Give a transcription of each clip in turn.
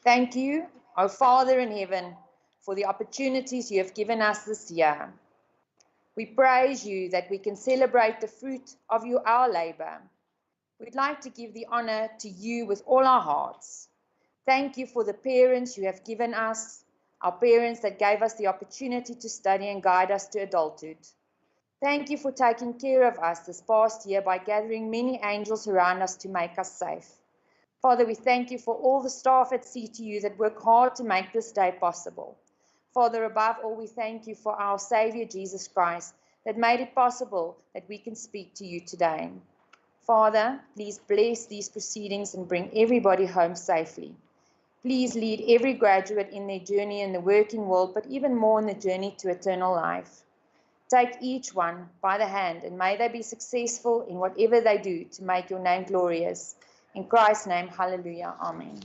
Thank you, our Father in heaven, for the opportunities you have given us this year. We praise you that we can celebrate the fruit of our labor. We'd like to give the honor to you with all our hearts. Thank you for the parents you have given us, our parents that gave us the opportunity to study and guide us to adulthood. Thank you for taking care of us this past year by gathering many angels around us to make us safe. Father, we thank you for all the staff at CTU that work hard to make this day possible. Father, above all, we thank you for our Savior, Jesus Christ, that made it possible that we can speak to you today. Father, please bless these proceedings and bring everybody home safely. Please lead every graduate in their journey in the working world, but even more in the journey to eternal life. Take each one by the hand, and may they be successful in whatever they do to make your name glorious. In Christ's name, hallelujah, amen.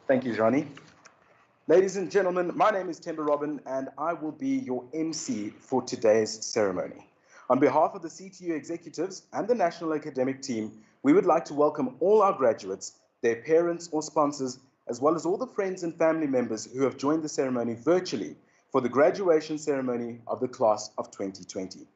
Thank you, Johnny. Ladies and gentlemen, my name is Temba Robin, and I will be your MC for today's ceremony. On behalf of the CTU executives and the National Academic Team, we would like to welcome all our graduates, their parents or sponsors, as well as all the friends and family members who have joined the ceremony virtually for the graduation ceremony of the class of 2020.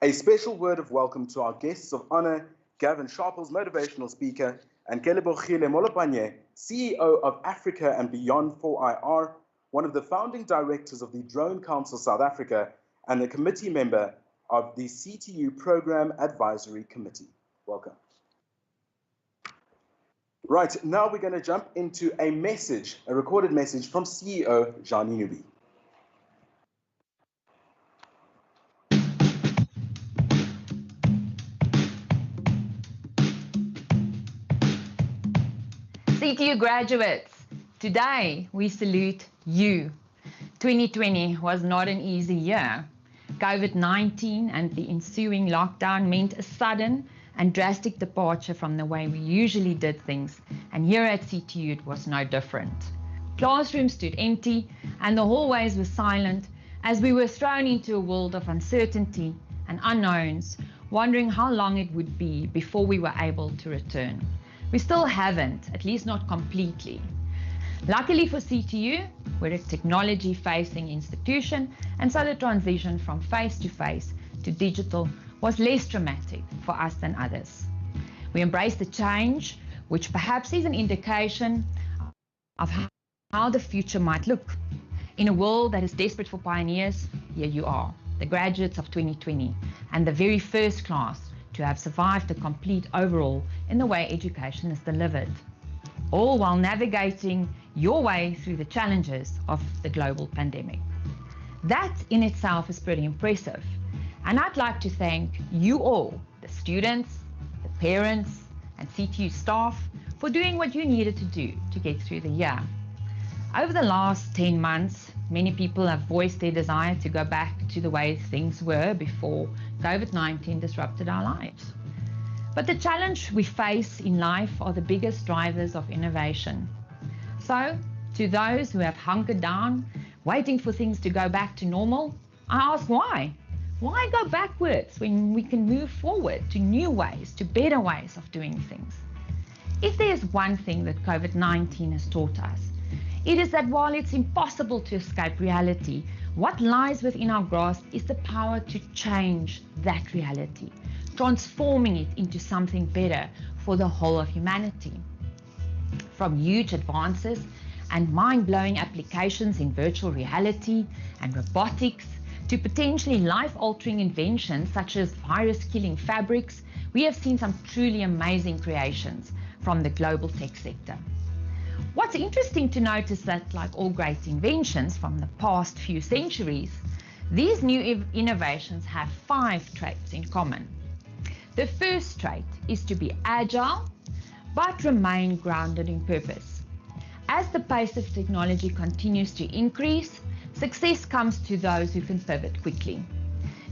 A special word of welcome to our guests of honor, Gavin Sharples, motivational speaker, and Kelebogile Molopanye, CEO of Africa and Beyond for IR, one of the founding directors of the Drone Council South Africa, and a committee member of the CTU Program Advisory Committee. Welcome. Right, now we're going to jump into a message, a recorded message from CEO Johnny Nubi. CTU graduates, today we salute you. 2020 was not an easy year. COVID-19 and the ensuing lockdown meant a sudden and drastic departure from the way we usually did things, and here at CTU it was no different. Classrooms stood empty and the hallways were silent as we were thrown into a world of uncertainty and unknowns, wondering how long it would be before we were able to return. We still haven't, at least not completely. Luckily for CTU, we're a technology-facing institution, and so the transition from face-to-face to digital was less traumatic for us than others. We embraced the change, which perhaps is an indication of how the future might look. In a world that is desperate for pioneers, here you are, the graduates of 2020, and the very first class to have survived the complete overhaul in the way education is delivered, all while navigating your way through the challenges of the global pandemic. That in itself is pretty impressive, and I'd like to thank you all, the students, the parents, and CTU staff, for doing what you needed to do to get through the year. Over the last 10 months, many people have voiced their desire to go back to the way things were before COVID-19 disrupted our lives. But the challenge we face in life are the biggest drivers of innovation. So, to those who have hunkered down, waiting for things to go back to normal, I ask why? Why go backwards when we can move forward to new ways, to better ways of doing things? If there's one thing that COVID-19 has taught us, it is that while it's impossible to escape reality, what lies within our grasp is the power to change that reality, transforming it into something better for the whole of humanity. From huge advances and mind-blowing applications in virtual reality and robotics, to potentially life-altering inventions such as virus-killing fabrics, we have seen some truly amazing creations from the global tech sector. What's interesting to note is that, like all great inventions from the past few centuries, these new innovations have 5 traits in common. The first trait is to be agile, but remain grounded in purpose. As the pace of technology continues to increase, success comes to those who can pivot quickly.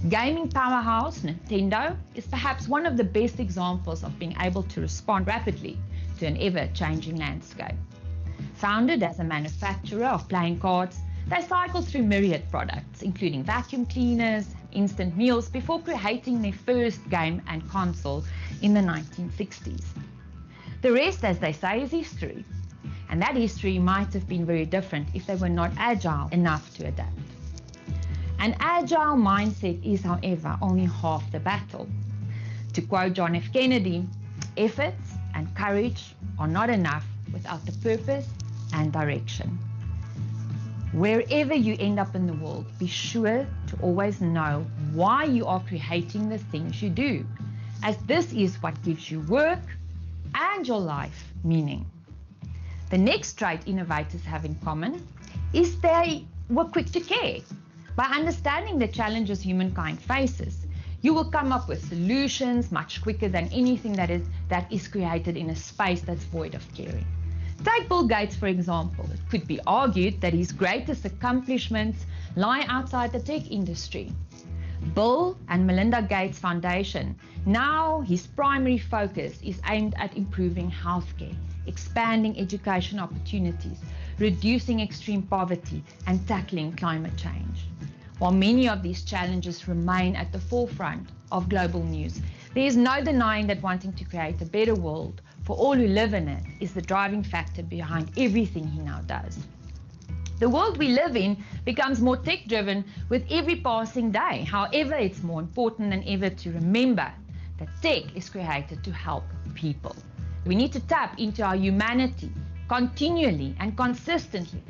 Gaming powerhouse Nintendo is perhaps one of the best examples of being able to respond rapidly to an ever-changing landscape. Founded as a manufacturer of playing cards, They cycled through myriad products, including vacuum cleaners, instant meals, before creating their first game and console in the 1960s. The rest, as they say, is history. And that history might have been very different if they were not agile enough to adapt. An agile mindset is, however, only half the battle. To quote John F. Kennedy, efforts and courage are not enough without the purpose and direction. Wherever you end up in the world, be sure to always know why you are creating the things you do, as this is what gives you work and your life meaning. The next trait innovators have in common is they were quick to care. By understanding the challenges humankind faces, you will come up with solutions much quicker than anything that is created in a space that's void of caring. Take Bill Gates, for example. It could be argued that his greatest accomplishments lie outside the tech industry. Bill and Melinda Gates Foundation, now his primary focus is aimed at improving healthcare, expanding education opportunities, reducing extreme poverty, and tackling climate change. While many of these challenges remain at the forefront of global news, there is no denying that wanting to create a better world for all who live in it is the driving factor behind everything he now does. The world we live in becomes more tech-driven with every passing day. However, it's more important than ever to remember that tech is created to help people. We need to tap into our humanity continually and consistently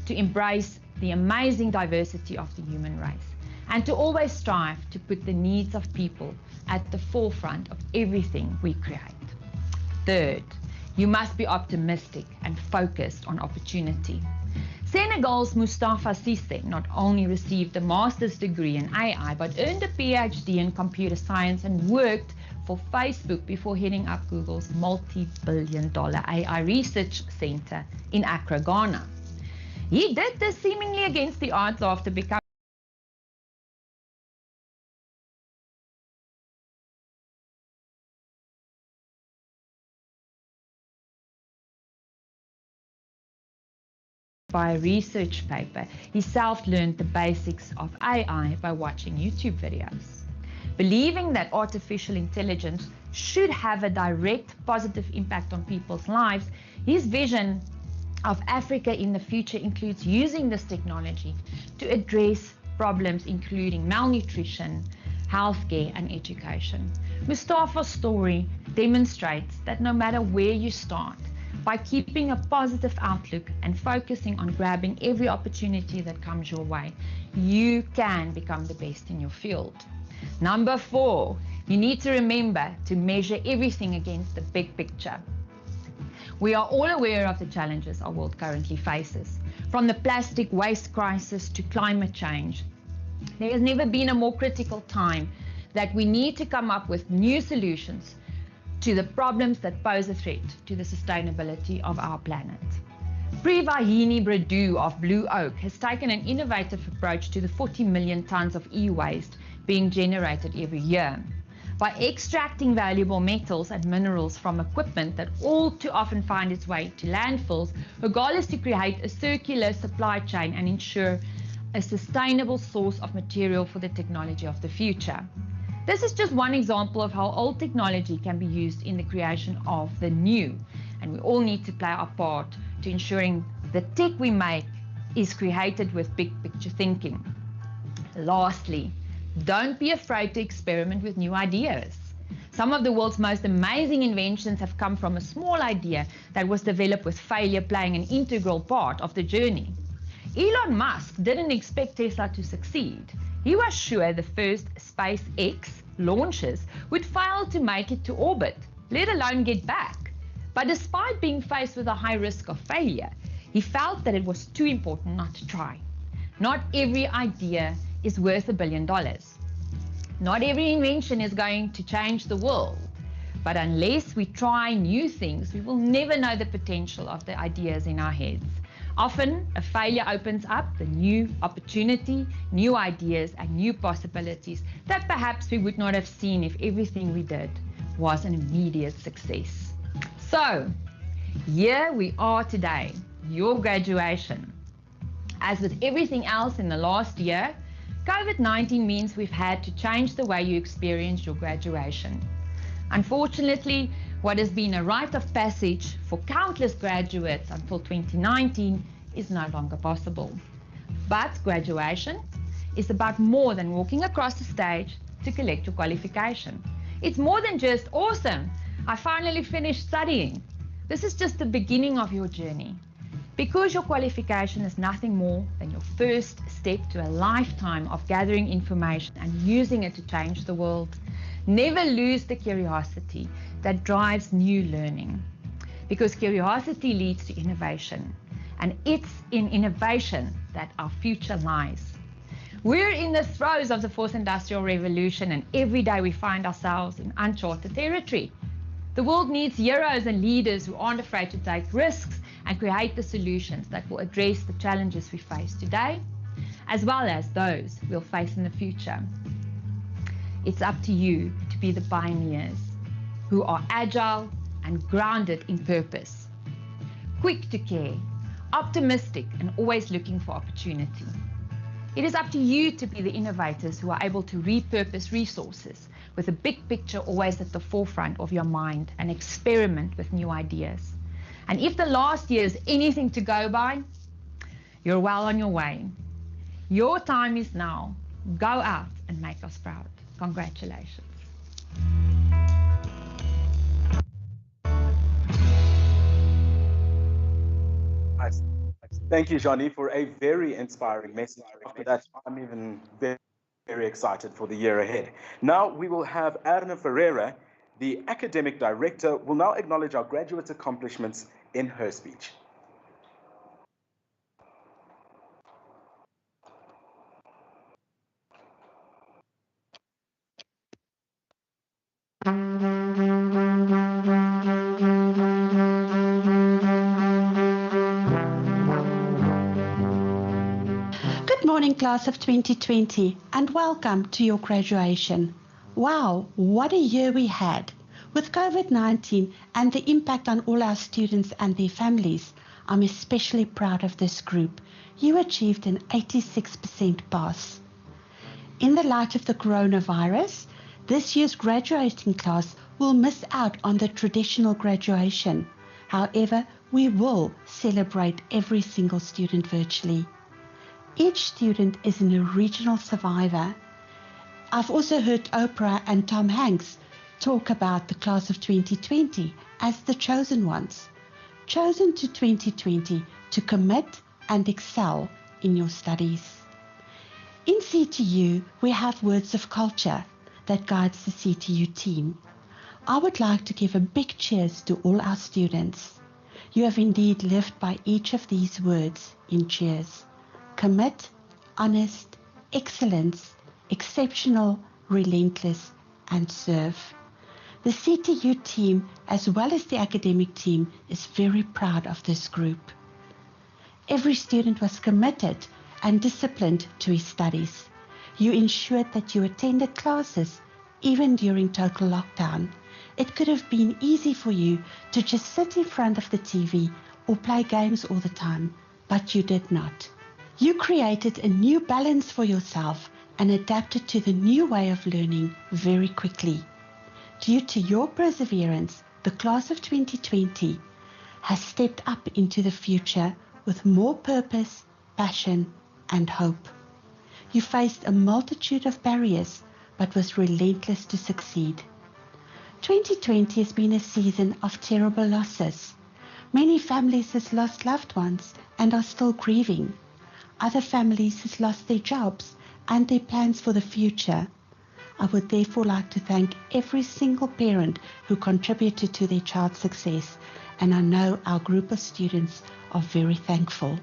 to embrace the amazing diversity of the human race and to always strive to put the needs of people at the forefront of everything we create. Third, you must be optimistic and focused on opportunity. Senegal's Mustafa Cissé not only received a master's degree in AI, but earned a PhD in computer science and worked for Facebook before heading up Google's multi-billion-dollar AI research center in Accra, Ghana. He did this seemingly against the odds after becoming by a research paper. He self-learned the basics of AI by watching YouTube videos. Believing that artificial intelligence should have a direct positive impact on people's lives, his vision of Africa in the future includes using this technology to address problems including malnutrition, healthcare, and education. Mustafa's story demonstrates that no matter where you start, by keeping a positive outlook and focusing on grabbing every opportunity that comes your way, you can become the best in your field. Number 4, you need to remember to measure everything against the big picture. We are all aware of the challenges our world currently faces, from the plastic waste crisis to climate change. There has never been a more critical time that we need to come up with new solutions to the problems that pose a threat to the sustainability of our planet. Privahini Bredu of Blue Oak has taken an innovative approach to the 40 million tons of e-waste being generated every year. By extracting valuable metals and minerals from equipment that all too often find its way to landfills, her goal is to create a circular supply chain and ensure a sustainable source of material for the technology of the future. This is just one example of how old technology can be used in the creation of the new, and we all need to play our part to ensuring the tech we make is created with big picture thinking. Lastly, don't be afraid to experiment with new ideas. Some of the world's most amazing inventions have come from a small idea that was developed with failure playing an integral part of the journey. Elon Musk didn't expect Tesla to succeed. He was sure the first SpaceX launches would fail to make it to orbit, let alone get back. But despite being faced with a high risk of failure, he felt that it was too important not to try. Not every idea is worth $1 billion. Not every invention is going to change the world. But unless we try new things, we will never know the potential of the ideas in our heads. Often, a failure opens up the new opportunity, new ideas, and new possibilities that perhaps we would not have seen if everything we did was an immediate success. So, here we are today, your graduation. As with everything else in the last year, COVID-19 means we've had to change the way you experience your graduation. Unfortunately, what has been a rite of passage for countless graduates until 2019 is no longer possible. But graduation is about more than walking across the stage to collect your qualification. It's more than just awesome, I finally finished studying. This is just the beginning of your journey. Because your qualification is nothing more than your first step to a lifetime of gathering information and using it to change the world. Never lose the curiosity that drives new learning, because curiosity leads to innovation, and it's in innovation that our future lies. We're in the throes of the fourth industrial revolution, and every day we find ourselves in uncharted territory. The world needs heroes and leaders who aren't afraid to take risks and create the solutions that will address the challenges we face today, as well as those we'll face in the future. It's up to you to be the pioneers who are agile and grounded in purpose, quick to care, optimistic and always looking for opportunity. It is up to you to be the innovators who are able to repurpose resources with the big picture always at the forefront of your mind and experiment with new ideas. And if the last year is anything to go by, you're well on your way. Your time is now. Go out and make us proud. Congratulations. Nice. Thank you, Johnny, for a very inspiring message. After that, I'm even very, very excited for the year ahead. Now we will have Erna Ferreira, the academic director, will now acknowledge our graduates' accomplishments in her speech. Good morning, class of 2020, and welcome to your graduation. Wow, what a year we had. With COVID-19 and the impact on all our students and their families, I'm especially proud of this group. You achieved an 86% pass. In the light of the coronavirus, this year's graduating class will miss out on the traditional graduation. However, we will celebrate every single student virtually. Each student is an original survivor. I've also heard Oprah and Tom Hanks talk about the class of 2020 as the chosen ones, chosen to 2020 to commit and excel in your studies. In CTU, we have words of culture that guides the CTU team. I would like to give a big cheers to all our students. You have indeed lived by each of these words in cheers. Commit, honest, excellence, exceptional, relentless, and serve. The CTU team, as well as the academic team, is very proud of this group. Every student was committed and disciplined to his studies. You ensured that you attended classes even during total lockdown. It could have been easy for you to just sit in front of the TV or play games all the time, but you did not. You created a new balance for yourself and adapted to the new way of learning very quickly. Due to your perseverance, the class of 2020 has stepped up into the future with more purpose, passion, and hope. You faced a multitude of barriers, but was relentless to succeed. 2020 has been a season of terrible losses. Many families have lost loved ones and are still grieving. Other families have lost their jobs and their plans for the future. I would therefore like to thank every single parent who contributed to their child's success, and I know our group of students are very thankful.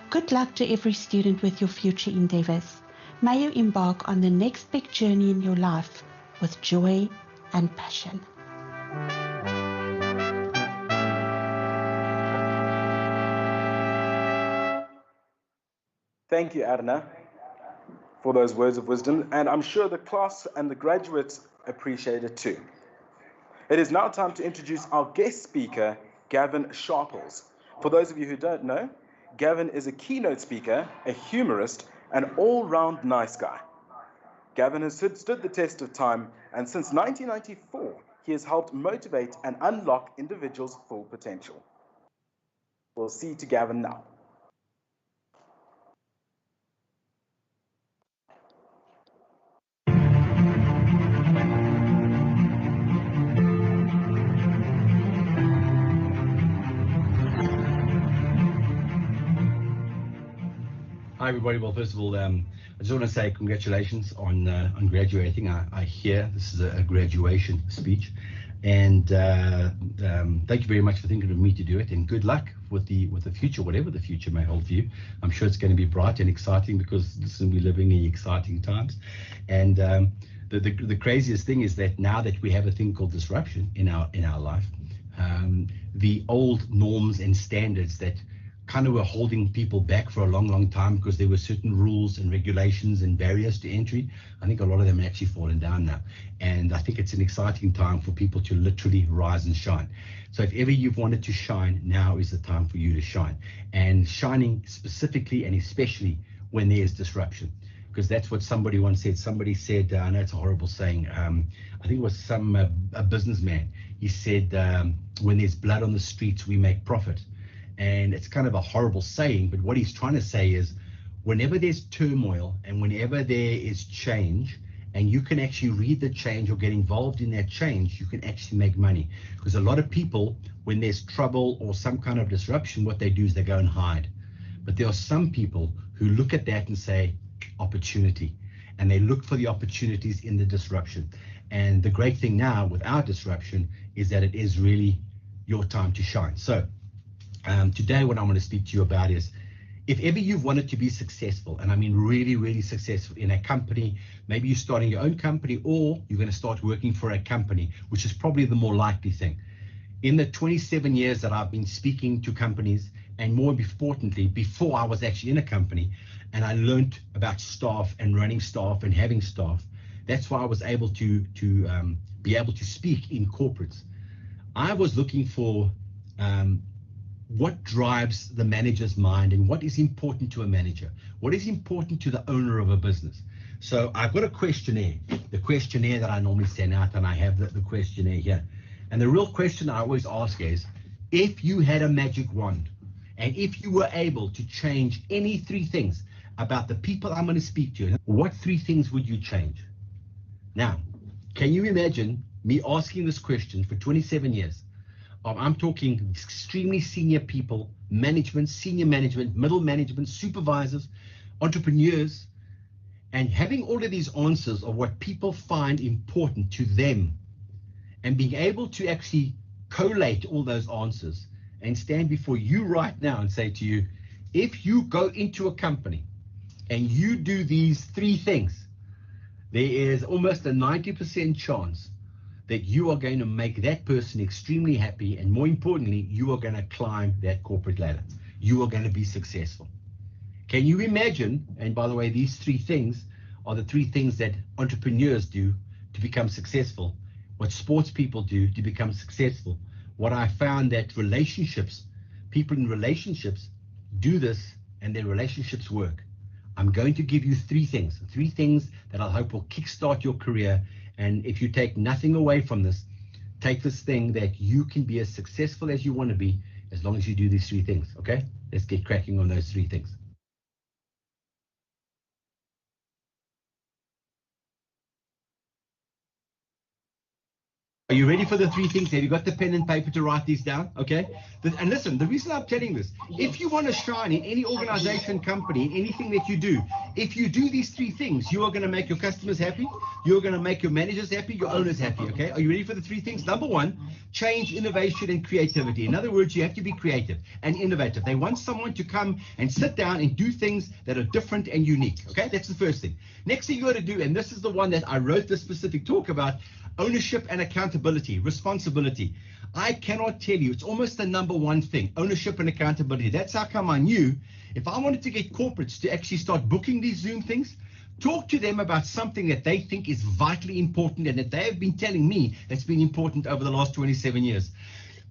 Good luck to every student with your future endeavors. May you embark on the next big journey in your life with joy and passion. Thank you, Erna, for those words of wisdom, and I'm sure the class and the graduates appreciate it too. It is now time to introduce our guest speaker, Gavin Sharples. For those of you who don't know, Gavin is a keynote speaker, a humorist, an all-round nice guy. Gavin has stood the test of time, and since 1994, he has helped motivate and unlock individuals' full potential. We'll see to Gavin now. Hi everybody. Well, first of all, I just want to say congratulations on graduating. I hear this is a graduation speech, and thank you very much for thinking of me to do it. And good luck with the future, whatever the future may hold for you. I'm sure it's going to be bright and exciting because listen, we're living in exciting times. And the craziest thing is that now that we have a thing called disruption in our life, the old norms and standards that kind of were holding people back for a long time because there were certain rules and regulations and barriers to entry. I think a lot of them have actually fallen down now. And I think it's an exciting time for people to literally rise and shine. So if ever you've wanted to shine, now is the time for you to shine. And shining specifically and especially when there's disruption. Because that's what somebody once said. Somebody said, I know it's a horrible saying, I think it was a businessman. He said, when there's blood on the streets, we make profit. And it's kind of a horrible saying, but what he's trying to say is whenever there's turmoil and whenever there is change, and you can actually read the change or get involved in that change, you can actually make money. Because a lot of people, when there's trouble or some kind of disruption, what they do is they go and hide. But there are some people who look at that and say, opportunity. And they look for the opportunities in the disruption. And the great thing now with our disruption is that it is really your time to shine. So today what I want to speak to you about is if ever you've wanted to be successful, and I mean really successful in a company, maybe you're starting your own company or you're going to start working for a company, which is probably the more likely thing. In the 27 years that I've been speaking to companies, and more importantly, before I was actually in a company, and I learned about staff and running staff and having staff, that's why I was able to be able to speak in corporates. I was looking for what drives the manager's mind and what is important to a manager, what is important to the owner of a business. So I've got a questionnaire, the questionnaire that I normally send out, and I have the questionnaire here. And the real question I always ask is, if you had a magic wand and if you were able to change any three things about the people I'm going to speak to, what three things would you change? Now, can you imagine me asking this question for 27 years? I'm talking extremely senior people, management, senior management, middle management, supervisors, entrepreneurs, and having all of these answers of what people find important to them and being able to actually collate all those answers and stand before you right now and say to you, if you go into a company and you do these three things, there is almost a 90% chance that you are going to make that person extremely happy, and more importantly, you are going to climb that corporate ladder. You are going to be successful. Can you imagine, and by the way, these three things are the three things that entrepreneurs do to become successful, what sports people do to become successful, what I found that relationships, people in relationships do this and their relationships work. I'm going to give you three things that I hope will kickstart your career. And if you take nothing away from this, take this thing that you can be as successful as you want to be as long as you do these three things, okay? Let's get cracking on those three things. Are you ready for the three things? Have you got the pen and paper to write these down? Okay. And listen, the reason I'm telling this, if you want to shine in any organization, company, in anything that you do, if you do these three things, you are going to make your customers happy. You're going to make your managers happy, your owners happy. Okay. Are you ready for the three things? Number one, change, innovation, and creativity. In other words, you have to be creative and innovative. They want someone to come and sit down and do things that are different and unique. Okay. That's the first thing. Next thing you got to do, and this is the one that I wrote this specific talk about, ownership and accountability, responsibility. I cannot tell you, it's almost the number one thing, ownership and accountability. That's how come I knew if I wanted to get corporates to actually start booking these Zoom things, talk to them about something that they think is vitally important and that they have been telling me that's been important over the last 27 years.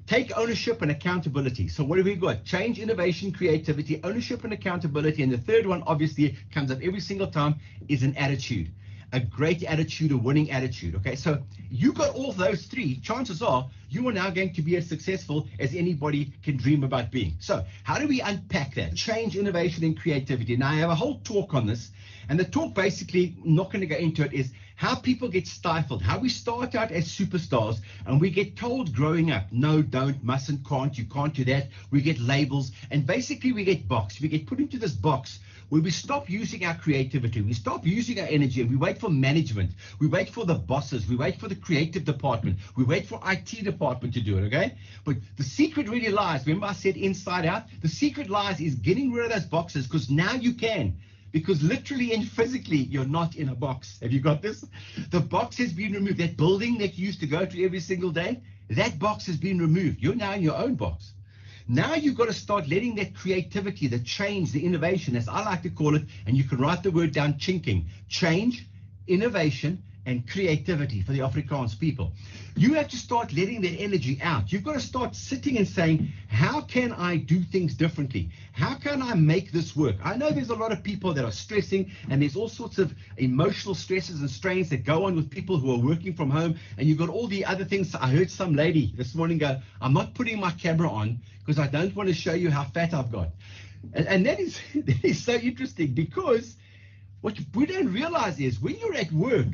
Take ownership and accountability. So what have we got? Change, innovation, creativity, ownership and accountability. And the third one, obviously, comes up every single time, is an attitude. A great attitude, a winning attitude. Okay, so you got all those three, chances are you are now going to be as successful as anybody can dream about being. So how do we unpack that? Change, innovation, and creativity. Now I have a whole talk on this, and the talk basically, I'm not going to go into it, is how people get stifled, how we start out as superstars and we get told growing up, no, don't, mustn't, can't, you can't do that. We get labels, and basically we get boxed. We get put into this box where we stop using our creativity, we stop using our energy, and we wait for management, we wait for the bosses, we wait for the creative department, we wait for IT department to do it, okay? But the secret really lies, remember I said inside out? The secret lies is getting rid of those boxes, because now you can. Because literally and physically, you're not in a box. Have you got this? The box has been removed. That building that you used to go to every single day, that box has been removed. You're now in your own box. Now you've got to start letting that creativity, the change, the innovation, as I like to call it, and you can write the word down, chinking, change, innovation, and creativity for the Afrikaans people. You have to start letting that energy out. You've got to start sitting and saying, how can I do things differently? How can I make this work? I know there's a lot of people that are stressing, and there's all sorts of emotional stresses and strains that go on with people who are working from home, and you've got all the other things. I heard some lady this morning go, I'm not putting my camera on because I don't want to show you how fat I've got. And that is so interesting, because what we don't realize is when you're at work,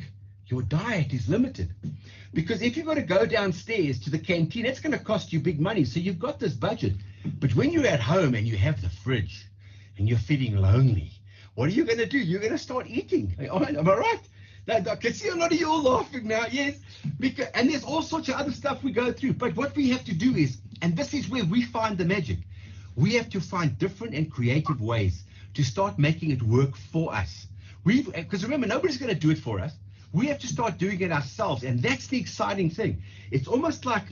your diet is limited, because if you've got to go downstairs to the canteen, that's going to cost you big money. So you've got this budget. But when you're at home and you have the fridge and you're feeling lonely, what are you going to do? You're going to start eating. Am I right? Now, I can see a lot of you all laughing now. Yes. And there's all sorts of other stuff we go through. But what we have to do is, and this is where we find the magic, we have to find different and creative ways to start making it work for us. Because remember, nobody's going to do it for us. We have to start doing it ourselves, and that's the exciting thing. It's almost like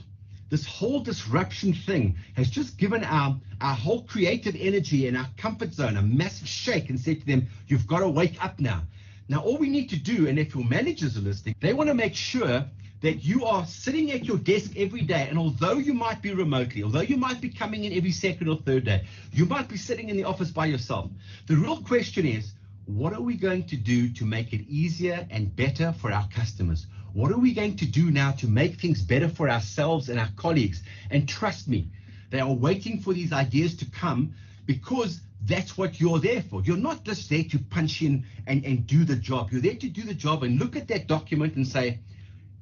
this whole disruption thing has just given our whole creative energy and our comfort zone a massive shake and said to them, you've got to wake up now. Now, all we need to do, and if your managers are listening, they want to make sure that you are sitting at your desk every day, and although you might be remotely, although you might be coming in every second or third day, you might be sitting in the office by yourself. The real question is, what are we going to do to make it easier and better for our customers? What are we going to do now to make things better for ourselves and our colleagues? And trust me, they are waiting for these ideas to come, because that's what you're there for. You're not just there to punch in and do the job. You're there to do the job and look at that document and say,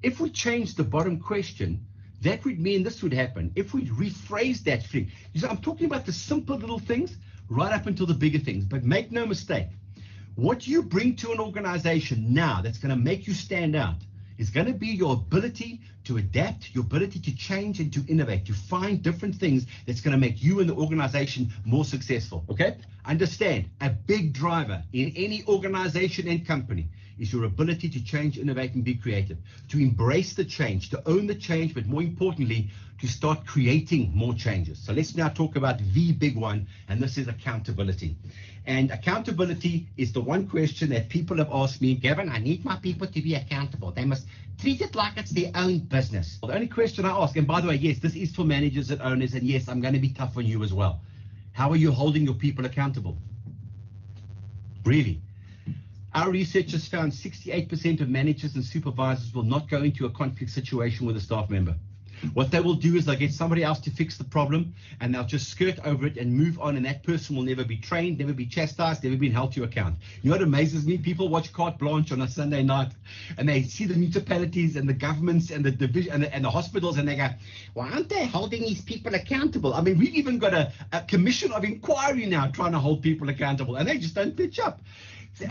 if we change the bottom question, that would mean this would happen. If we rephrase that thing. I'm talking about the simple little things right up until the bigger things. But make no mistake, what you bring to an organization now that's going to make you stand out is going to be your ability to adapt, your ability to change and to innovate, to find different things that's going to make you and the organization more successful, okay? Understand, a big driver in any organization and company is your ability to change, innovate, and be creative, to embrace the change, to own the change, but more importantly, to start creating more changes. So let's now talk about the big one, and this is accountability. And accountability is the one question that people have asked me, Gavin, I need my people to be accountable. They must treat it like it's their own business. Well, the only question I ask, and by the way, yes, this is for managers and owners, and yes, I'm going to be tough on you as well. How are you holding your people accountable? Really? Our research has found 68% of managers and supervisors will not go into a conflict situation with a staff member. What they will do is they'll get somebody else to fix the problem, and they'll just skirt over it and move on, and that person will never be trained, never be chastised, never be held to account. You know what amazes me? People watch Carte Blanche on a Sunday night, and they see the municipalities and the governments and the division and the hospitals, and they go, why aren't they holding these people accountable? I mean, we've even got a commission of inquiry now trying to hold people accountable, and they just don't pitch up.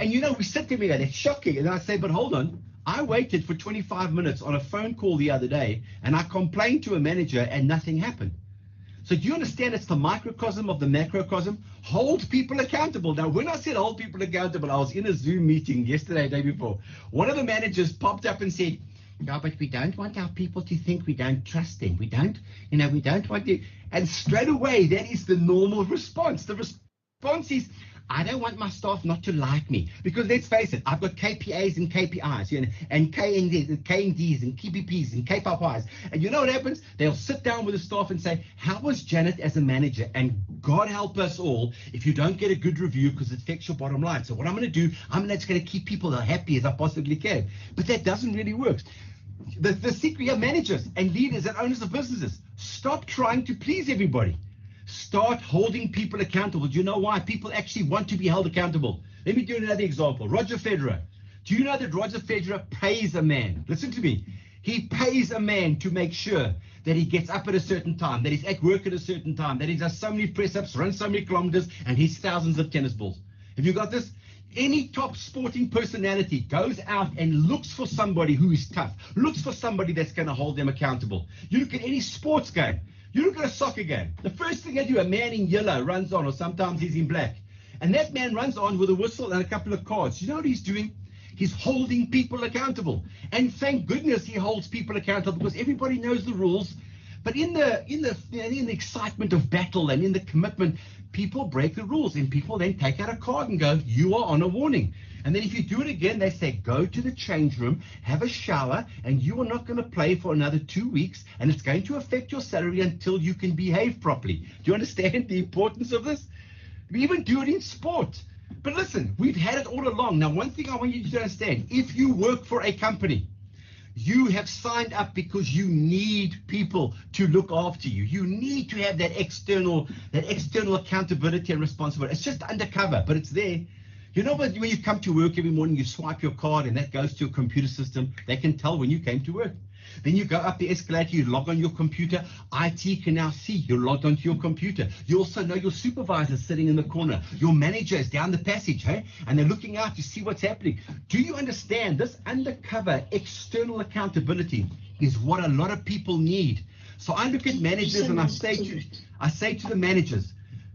And you know, we sit there and we go, that's shocking. And I say, but hold on. I waited for 25 minutes on a phone call the other day, and I complained to a manager and nothing happened. So do you understand it's the microcosm of the macrocosm? Hold people accountable. Now, when I said hold people accountable, I was in a Zoom meeting yesterday, day before. One of the managers popped up and said, yeah, but we don't want our people to think we don't trust them. We don't want to. And straight away, that is the normal response. The response is, I don't want my staff not to like me, because let's face it, I've got KPAs and KPIs, you know, and KNDs and KNDs and KPPs and KPIs. And you know what happens? They'll sit down with the staff and say, how was Janet as a manager? And God help us all if you don't get a good review, because it affects your bottom line. So what I'm going to do, I'm just going to keep people as happy as I possibly can. But that doesn't really work. The secret here, managers and leaders and owners of businesses, stop trying to please everybody. Start holding people accountable. Do you know why? People actually want to be held accountable. Let me give you another example. Roger Federer. Do you know that Roger Federer pays a man? Listen to me. He pays a man to make sure that he gets up at a certain time, that he's at work at a certain time, that he does so many press-ups, runs so many kilometers, and hits thousands of tennis balls. Have you got this? Any top sporting personality goes out and looks for somebody who is tough, looks for somebody that's going to hold them accountable. You look at any sports game. You look at a soccer game. The first thing they do, a man in yellow runs on, or sometimes he's in black. And that man runs on with a whistle and a couple of cards. You know what he's doing? He's holding people accountable. And thank goodness he holds people accountable, because everybody knows the rules. But in the excitement of battle and in the commitment, people break the rules, and people then take out a card and go, you are on a warning. And then if you do it again, they say, go to the change room, have a shower, and you are not going to play for another 2 weeks, and it's going to affect your salary until you can behave properly. Do you understand the importance of this? We even do it in sport. But listen, we've had it all along. Now, one thing I want you to understand, if you work for a company, you have signed up because you need people to look after you. You need to have that external accountability and responsibility. It's just undercover, but it's there. You know, when you come to work every morning, you swipe your card and that goes to a computer system. They can tell when you came to work. Then you go up the escalator, you log on your computer. IT can now see you're logged onto your computer. You also know your supervisor sitting in the corner. Your manager is down the passage, hey? And they're looking out to see what's happening. Do you understand this undercover external accountability is what a lot of people need? So I look at managers and I say to the managers,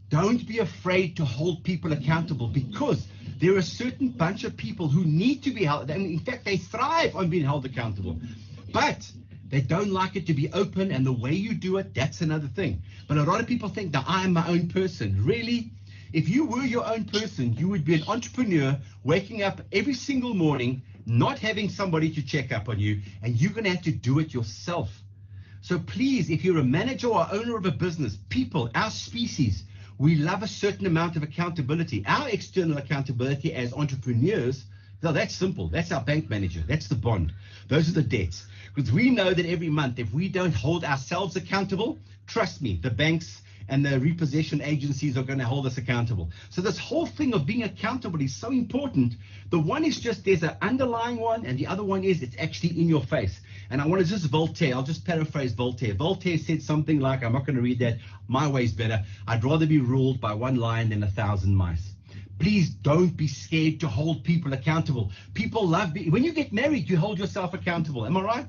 don't be afraid to hold people accountable, because there are a certain bunch of people who need to be held. And in fact, they thrive on being held accountable. But they don't like it to be open, and the way you do it, that's another thing. But a lot of people think that I am my own person. Really? If you were your own person, you would be an entrepreneur waking up every single morning, not having somebody to check up on you, and you're going to have to do it yourself. So please, if you're a manager or owner of a business, people, our species, we love a certain amount of accountability. Our external accountability as entrepreneurs, well, that's simple. That's our bank manager. That's the bond. Those are the debts. Because we know that every month, if we don't hold ourselves accountable, trust me, the banks and the repossession agencies are going to hold us accountable. So this whole thing of being accountable is so important. The one is just there's an underlying one, and the other one is it's actually in your face. And I want to just Voltaire, I'll just paraphrase Voltaire. Voltaire said something like, I'm not going to read that, my way's better. I'd rather be ruled by one lion than 1,000 mice. Please don't be scared to hold people accountable. People love when you get married, you hold yourself accountable. Am I right?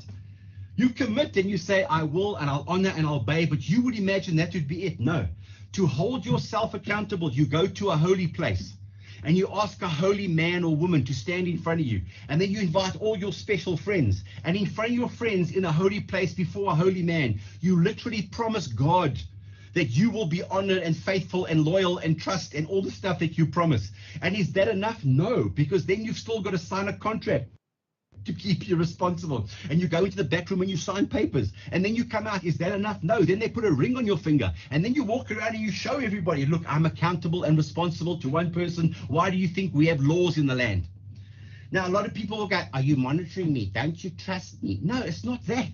You commit and you say, I will, and I'll honor and I'll obey, but you would imagine that would be it. No. To hold yourself accountable, you go to a holy place and you ask a holy man or woman to stand in front of you. And then you invite all your special friends. And in front of your friends in a holy place before a holy man, you literally promise God that you will be honored and faithful and loyal and trust and all the stuff that you promise. And is that enough? No, because then you've still got to sign a contract to keep you responsible. And you go into the back room and you sign papers. And then you come out. Is that enough? No. Then they put a ring on your finger. And then you walk around and you show everybody, look, I'm accountable and responsible to one person. Why do you think we have laws in the land? Now, a lot of people will go, are you monitoring me? Don't you trust me? No, it's not that.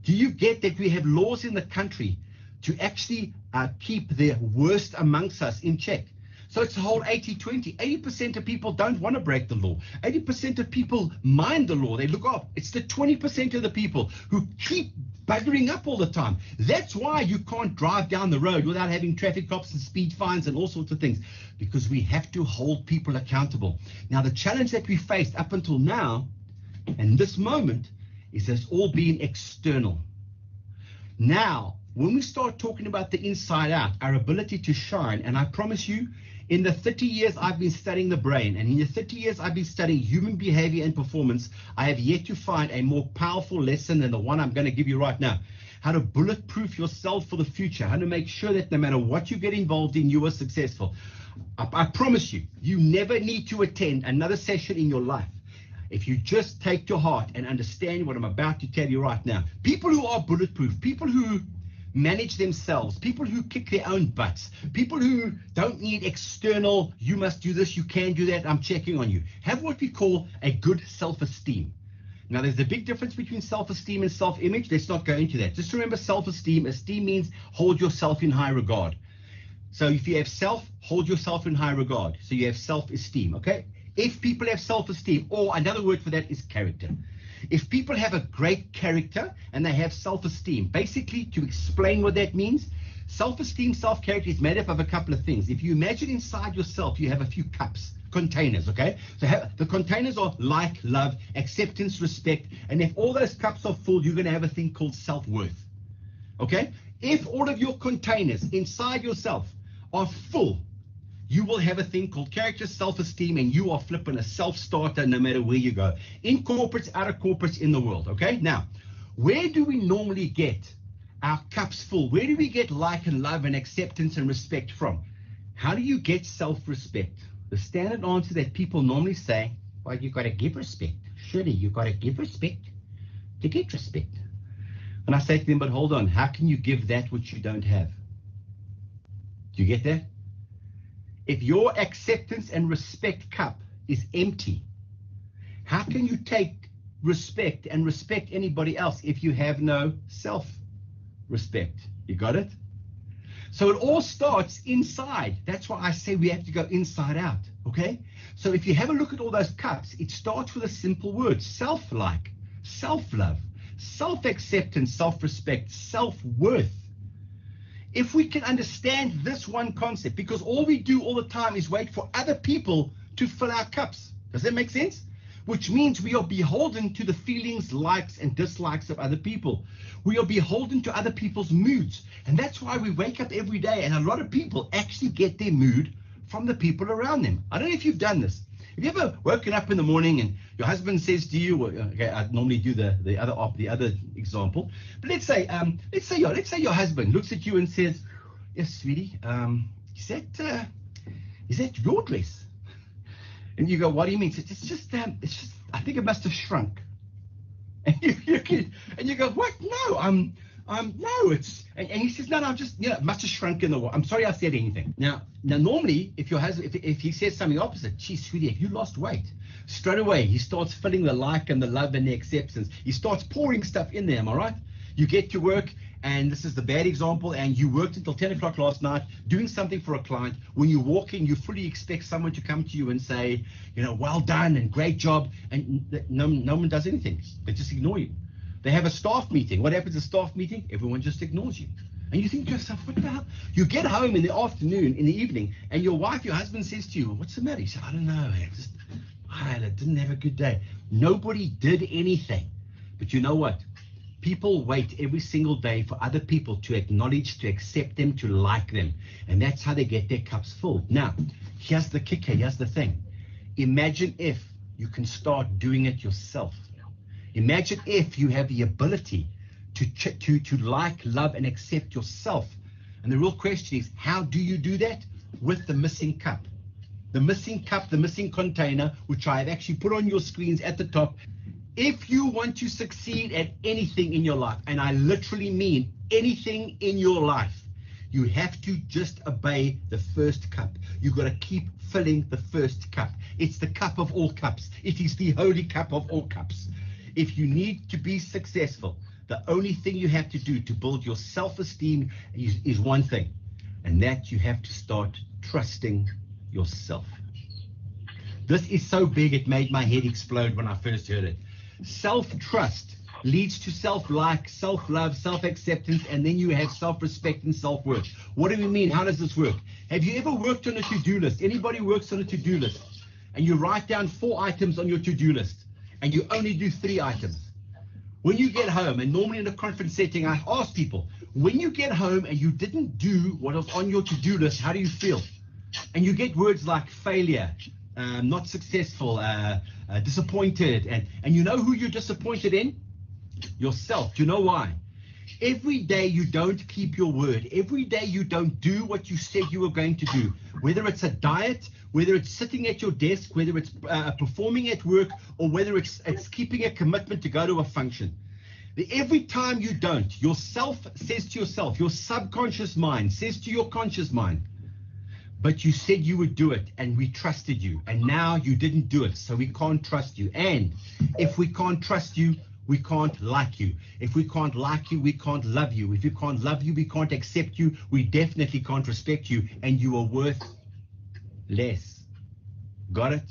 Do you get that we have laws in the country to actually keep the worst amongst us in check? So it's the whole 80-20. 80% of people don't want to break the law. 80% of people mind the law. They look up. It's the 20% of the people who keep buggering up all the time. That's why you can't drive down the road without having traffic cops and speed fines and all sorts of things, because we have to hold people accountable. Now, the challenge that we faced up until now and this moment is it's all been external. Now, when we start talking about the inside out, our ability to shine, and I promise you, in the 30 years I've been studying the brain, and in the 30 years I've been studying human behavior and performance, I have yet to find a more powerful lesson than the one I'm going to give you right now. How to bulletproof yourself for the future, how to make sure that no matter what you get involved in, you are successful. I promise you, you never need to attend another session in your life if you just take to heart and understand what I'm about to tell you right now. People who are bulletproof, people who manage themselves, people who kick their own butts, people who don't need external, you must do this, you can do that, I'm checking on you, have what we call a good self-esteem. Now, there's a big difference between self-esteem and self-image. Let's not go into that. Just remember self-esteem. Esteem means hold yourself in high regard. So if you have self, hold yourself in high regard. So you have self-esteem, okay? If people have self-esteem, or another word for that is character. If people have a great character and they have self-esteem, basically to explain what that means, self-esteem, self-character is made up of a couple of things. If you imagine inside yourself, you have a few cups, containers, okay? So the containers are like, love, acceptance, respect, and if all those cups are full, you're going to have a thing called self-worth, okay? If all of your containers inside yourself are full, you will have a thing called character, self-esteem, and you are flipping a self-starter no matter where you go. In corporates, out of corporates, in the world, okay? Now, where do we normally get our cups full? Where do we get like and love and acceptance and respect from? How do you get self-respect? The standard answer that people normally say, well, you got to give respect. Surely you got to give respect to get respect. And I say to them, but hold on, how can you give that which you don't have? Do you get that? If your acceptance and respect cup is empty, how can you take respect and respect anybody else if you have no self-respect? You got it? So it all starts inside. That's why I say we have to go inside out, okay? So if you have a look at all those cups, it starts with a simple word: self-like, self-love, self-acceptance, self-respect, self-worth. If we can understand this one concept, because all we do all the time is wait for other people to fill our cups. Does that make sense? Which means we are beholden to the feelings, likes, and dislikes of other people. We are beholden to other people's moods. And that's why we wake up every day, and a lot of people actually get their mood from the people around them. I don't know if you've done this. Have you ever woken up in the morning and your husband says to you, okay, I normally do the other example, but let's say your husband looks at you and says, "Yes, sweetie, is that your dress?" And you go, "What do you mean?" It's just I think it must have shrunk. And you go, "What? No, no, it's," and he says, no, just, it must have shrunk in the water. I'm sorry I said anything. Now normally, if your husband, if he says something opposite, "Geez, sweetie, have you lost weight?" Straight away, he starts filling the like and the love and the acceptance. He starts pouring stuff in there, am I right? You get to work, and this is the bad example, and you worked until 10 o'clock last night doing something for a client. When you walk in, you fully expect someone to come to you and say, "Well done and great job," and no one does anything. They just ignore you. They have a staff meeting. What happens at a staff meeting? Everyone just ignores you. And you think to yourself, what the hell? You get home in the afternoon, in the evening, and your husband says to you, "What's the matter?" You say, "I don't know. I didn't have a good day." Nobody did anything. But you know what? People wait every single day for other people to acknowledge, to accept them, to like them. And that's how they get their cups full. Now, here's the kicker. Here's the thing. Imagine if you can start doing it yourself. Imagine if you have the ability to like, love, and accept yourself. And the real question is, how do you do that? With the missing cup. The missing cup, the missing container, which I have actually put on your screens at the top. If you want to succeed at anything in your life, and I literally mean anything in your life, you have to just obey the first cup. You've got to keep filling the first cup. It's the cup of all cups. It is the holy cup of all cups. If you need to be successful, the only thing you have to do to build your self-esteem is one thing, and that you have to start trusting yourself. This is so big, it made my head explode when I first heard it. Self-trust leads to self-like, self-love, self-acceptance, and then you have self-respect and self-worth. What do we mean? How does this work? Have you ever worked on a to-do list? Anybody works on a to-do list, and you write down 4 items on your to-do list, and you only do 3 items. When you get home, and normally in a conference setting, I ask people, when you get home and you didn't do what was on your to-do list, how do you feel? And you get words like failure, not successful, disappointed, and you know who you're disappointed in? Yourself. Do you know why? Every day you don't keep your word. Every day you don't do what you said you were going to do. Whether it's a diet, whether it's sitting at your desk, whether it's performing at work, or whether it's keeping a commitment to go to a function. Every time you don't, yourself says to yourself, your subconscious mind says to your conscious mind, but you said you would do it and we trusted you, and now you didn't do it, so we can't trust you. And if we can't trust you, we can't like you. If we can't like you, we can't love you. If we can't love you, we can't accept you. We definitely can't respect you, and you are worth less. Got it?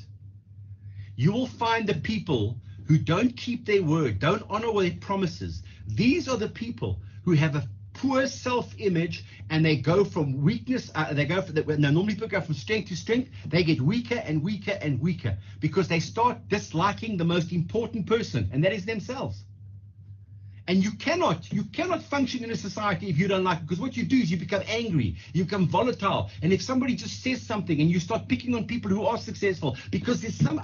You will find the people who don't keep their word, don't honor their promises. These are the people who have a poor self-image, and they go from weakness, normally people go from strength to strength. They get weaker and weaker and weaker because they start disliking the most important person, and that is themselves. And you cannot function in a society if you don't like it, because what you do is you become angry, you become volatile. And if somebody just says something and you start picking on people who are successful because there's some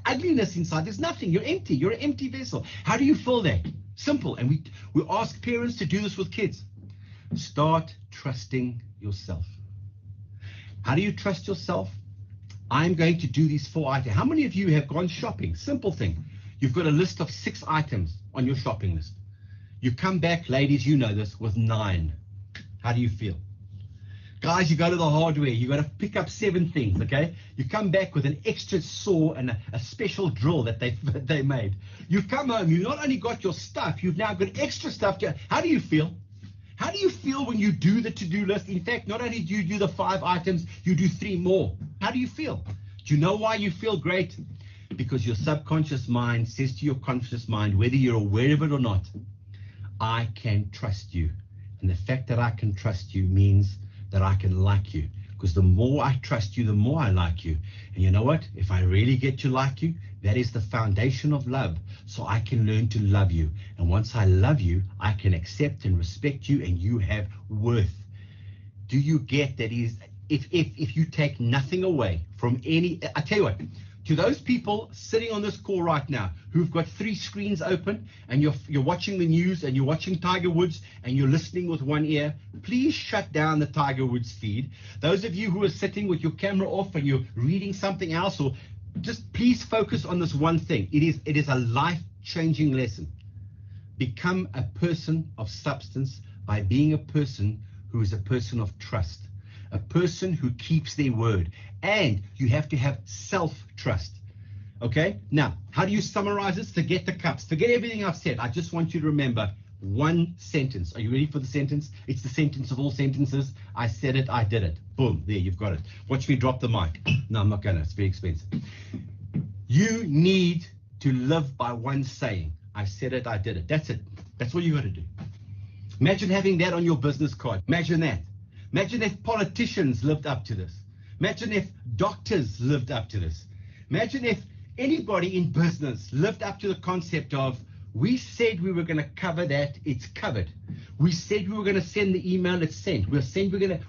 ugliness inside, there's nothing, you're empty, you're an empty vessel. How do you fill that? Simple. And we ask parents to do this with kids. Start trusting yourself. How do you trust yourself? I'm going to do these 4 items. How many of you have gone shopping? Simple thing. You've got a list of 6 items on your shopping list. You come back, ladies, you know this, with 9. How do you feel? Guys, you go to the hardware, you got to pick up 7 things, okay? You come back with an extra saw and a special drill that they made. You come home, you not only got your stuff, you've now got extra stuff. How do you feel? How do you feel when you do the to-do list? In fact, not only do you do the 5 items, you do 3 more. How do you feel? Do you know why you feel great? Because your subconscious mind says to your conscious mind, whether you're aware of it or not, I can trust you. And the fact that I can trust you means that I can like you. Because the more I trust you, the more I like you. And you know what? If I really get to like you, that is the foundation of love. So I can learn to love you. And once I love you, I can accept and respect you, and you have worth. Do you get that? If you take nothing away from any, I tell you what, to those people sitting on this call right now who've got 3 screens open, and you're watching the news, and you're watching Tiger Woods, and you're listening with one ear, please shut down the Tiger Woods feed. Those of you who are sitting with your camera off and you're reading something else, or just please focus on this one thing. It is a life-changing lesson. Become a person of substance by being a person who is a person of trust, a person who keeps their word. And you have to have self-trust. Okay? Now, how do you summarize this? Forget the cups. Forget everything I've said. I just want you to remember one sentence. Are you ready for the sentence? It's the sentence of all sentences. I said it, I did it. Boom, there, you've got it. Watch me drop the mic. No, I'm not gonna. It's very expensive. You need to live by one saying. I said it, I did it. That's it. That's all you got to do. Imagine having that on your business card. Imagine that. Imagine if politicians lived up to this. Imagine if doctors lived up to this. Imagine if anybody in business lived up to the concept of, we said we were going to cover that, it's covered. We said we were going to send the email, it's sent. We said we're going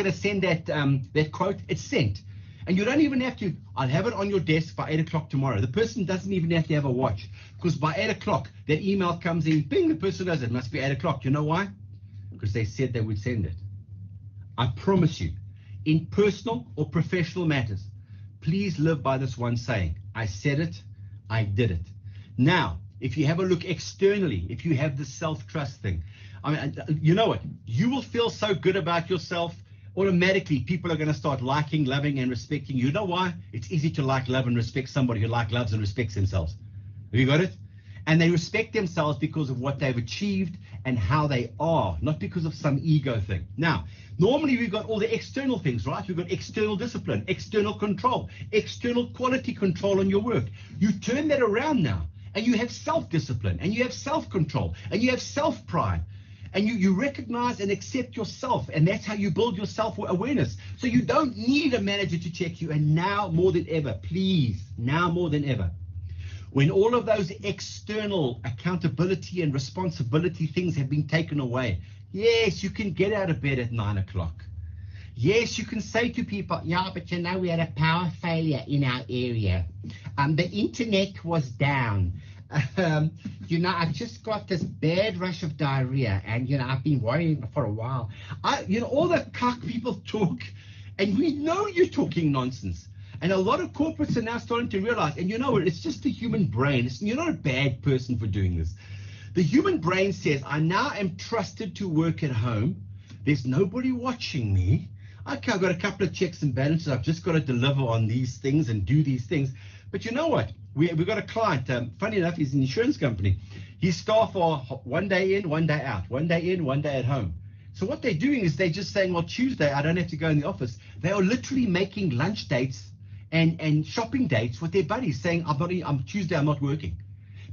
to send that quote, it's sent. And you don't even have to, I'll have it on your desk by 8 o'clock tomorrow. The person doesn't even have to have a watch, because by 8 o'clock, that email comes in, bing, the person knows it must be 8 o'clock. You know why? Because they said they would send it. I promise you, in personal or professional matters, please live by this one saying. I said it, I did it. Now, if you have a look externally, if you have the self-trust thing, I mean, you know what? You will feel so good about yourself. Automatically, people are going to start liking, loving, and respecting you. You know why? It's easy to like, love, and respect somebody who loves, and respects themselves. Have you got it? And they respect themselves because of what they've achieved and how they are, not because of some ego thing. Now, normally we've got all the external things, right? We've got external discipline, external control, external quality control on your work. You turn that around now, and you have self-discipline, and you have self-control, and you have self-pride. And you recognize and accept yourself, and that's how you build your self-awareness. So you don't need a manager to check you. And now more than ever, please, now more than ever, when all of those external accountability and responsibility things have been taken away, yes, you can get out of bed at 9 o'clock. Yes, you can say to people, yeah, but you know, we had a power failure in our area. The internet was down. I've just got this bad rush of diarrhea, and I've been worrying for a while. All the cock people talk, and we know you're talking nonsense. And a lot of corporates are now starting to realize, and it's just the human brain. You're not a bad person for doing this. The human brain says, I now am trusted to work at home. There's nobody watching me. Okay, I've got a couple of checks and balances. I've just got to deliver on these things and do these things. But you know what? We've got a client, funny enough, he's an insurance company. His staff are one day in, one day out, one day in, one day at home. So what they're doing is they're just saying, well, Tuesday, I don't have to go in the office. They are literally making lunch dates and shopping dates with their buddies, saying, Tuesday, I'm not working.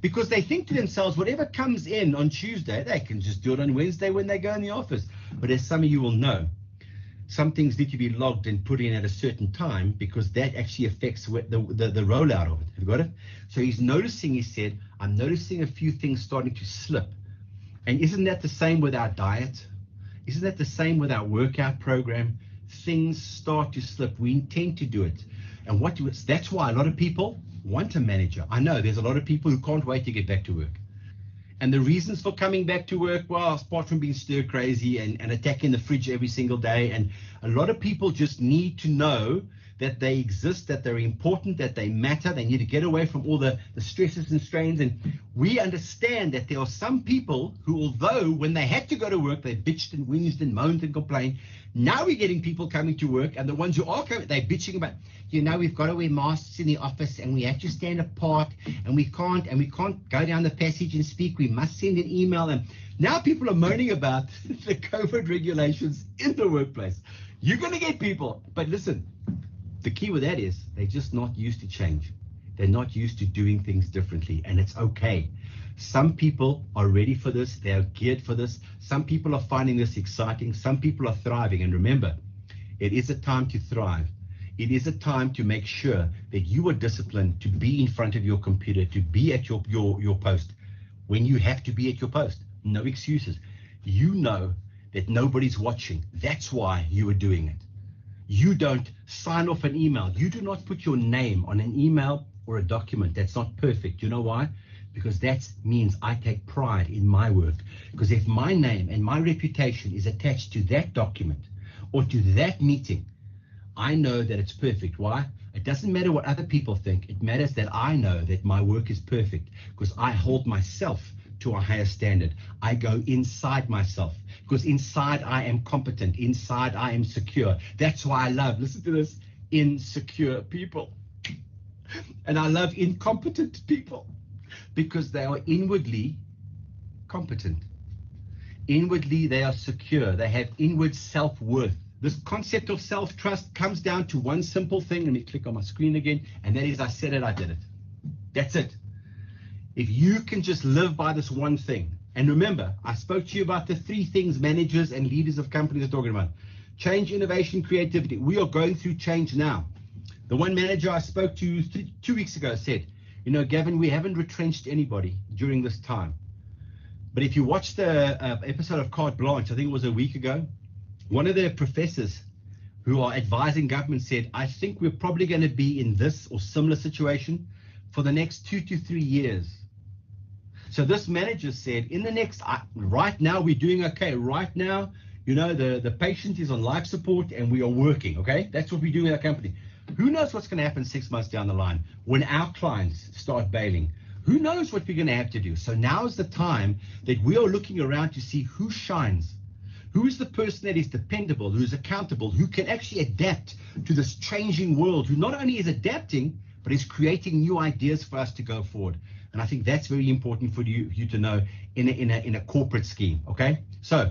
Because they think to themselves, whatever comes in on Tuesday, they can just do it on Wednesday when they go in the office. But as some of you will know, some things need to be logged and put in at a certain time, because that actually affects the rollout of it. Have you got it? So he's noticing, he said, I'm noticing a few things starting to slip. And isn't that the same with our diet? Isn't that the same with our workout program? Things start to slip. We intend to do it. And that's why a lot of people want a manager. I know there's a lot of people who can't wait to get back to work. And the reasons for coming back to work, well, apart from being stir crazy and attacking the fridge every single day, and a lot of people just need to know that they exist, that they're important, that they matter. They need to get away from all the stresses and strains. And we understand that there are some people who, although when they had to go to work, they bitched and whinged and moaned and complained. Now we're getting people coming to work, and the ones who are coming, they're bitching about, we've got to wear masks in the office, and we have to stand apart, and we can't go down the passage and speak. We must send an email. And now people are moaning about the COVID regulations in the workplace. You're going to get people, but listen, the key with that is they're just not used to change. They're not used to doing things differently, and it's okay. Some people are ready for this. They're geared for this. Some people are finding this exciting. Some people are thriving. And remember, it is a time to thrive. It is a time to make sure that you are disciplined to be in front of your computer, to be at your post when you have to be at your post. No excuses. You know that nobody's watching. That's why you are doing it. You don't sign off an email. You do not put your name on an email or a document that's not perfect. You know why? Because that means I take pride in my work. Because if my name and my reputation is attached to that document or to that meeting, I know that it's perfect. Why? It doesn't matter what other people think. It matters that I know that my work is perfect, because I hold myself to a higher standard. I go inside myself, because inside I am competent. Inside I am secure. That's why I love, listen to this, insecure people. And I love incompetent people, because they are inwardly competent. Inwardly, they are secure. They have inward self-worth. This concept of self-trust comes down to one simple thing. Let me click on my screen again. And that is, I said it, I did it. That's it. If you can just live by this one thing. And remember, I spoke to you about the 3 things managers and leaders of companies are talking about. Change, innovation, creativity. We are going through change now. The one manager I spoke to 2 weeks ago said, Gavin, we haven't retrenched anybody during this time. But if you watch the episode of Carte Blanche, I think it was a week ago, one of the professors who are advising government said, I think we're probably going to be in this or similar situation for the next 2 to 3 years. So this manager said, in the next, right now we're doing okay. Right now, the patient is on life support and we are working, okay? That's what we do in our company. Who knows what's going to happen 6 months down the line when our clients start bailing? Who knows what we're going to have to do? So now is the time that we are looking around to see who shines. Who is the person that is dependable, who is accountable, who can actually adapt to this changing world, who not only is adapting, but is creating new ideas for us to go forward. And I think that's very important for you to know in a corporate scheme, okay? So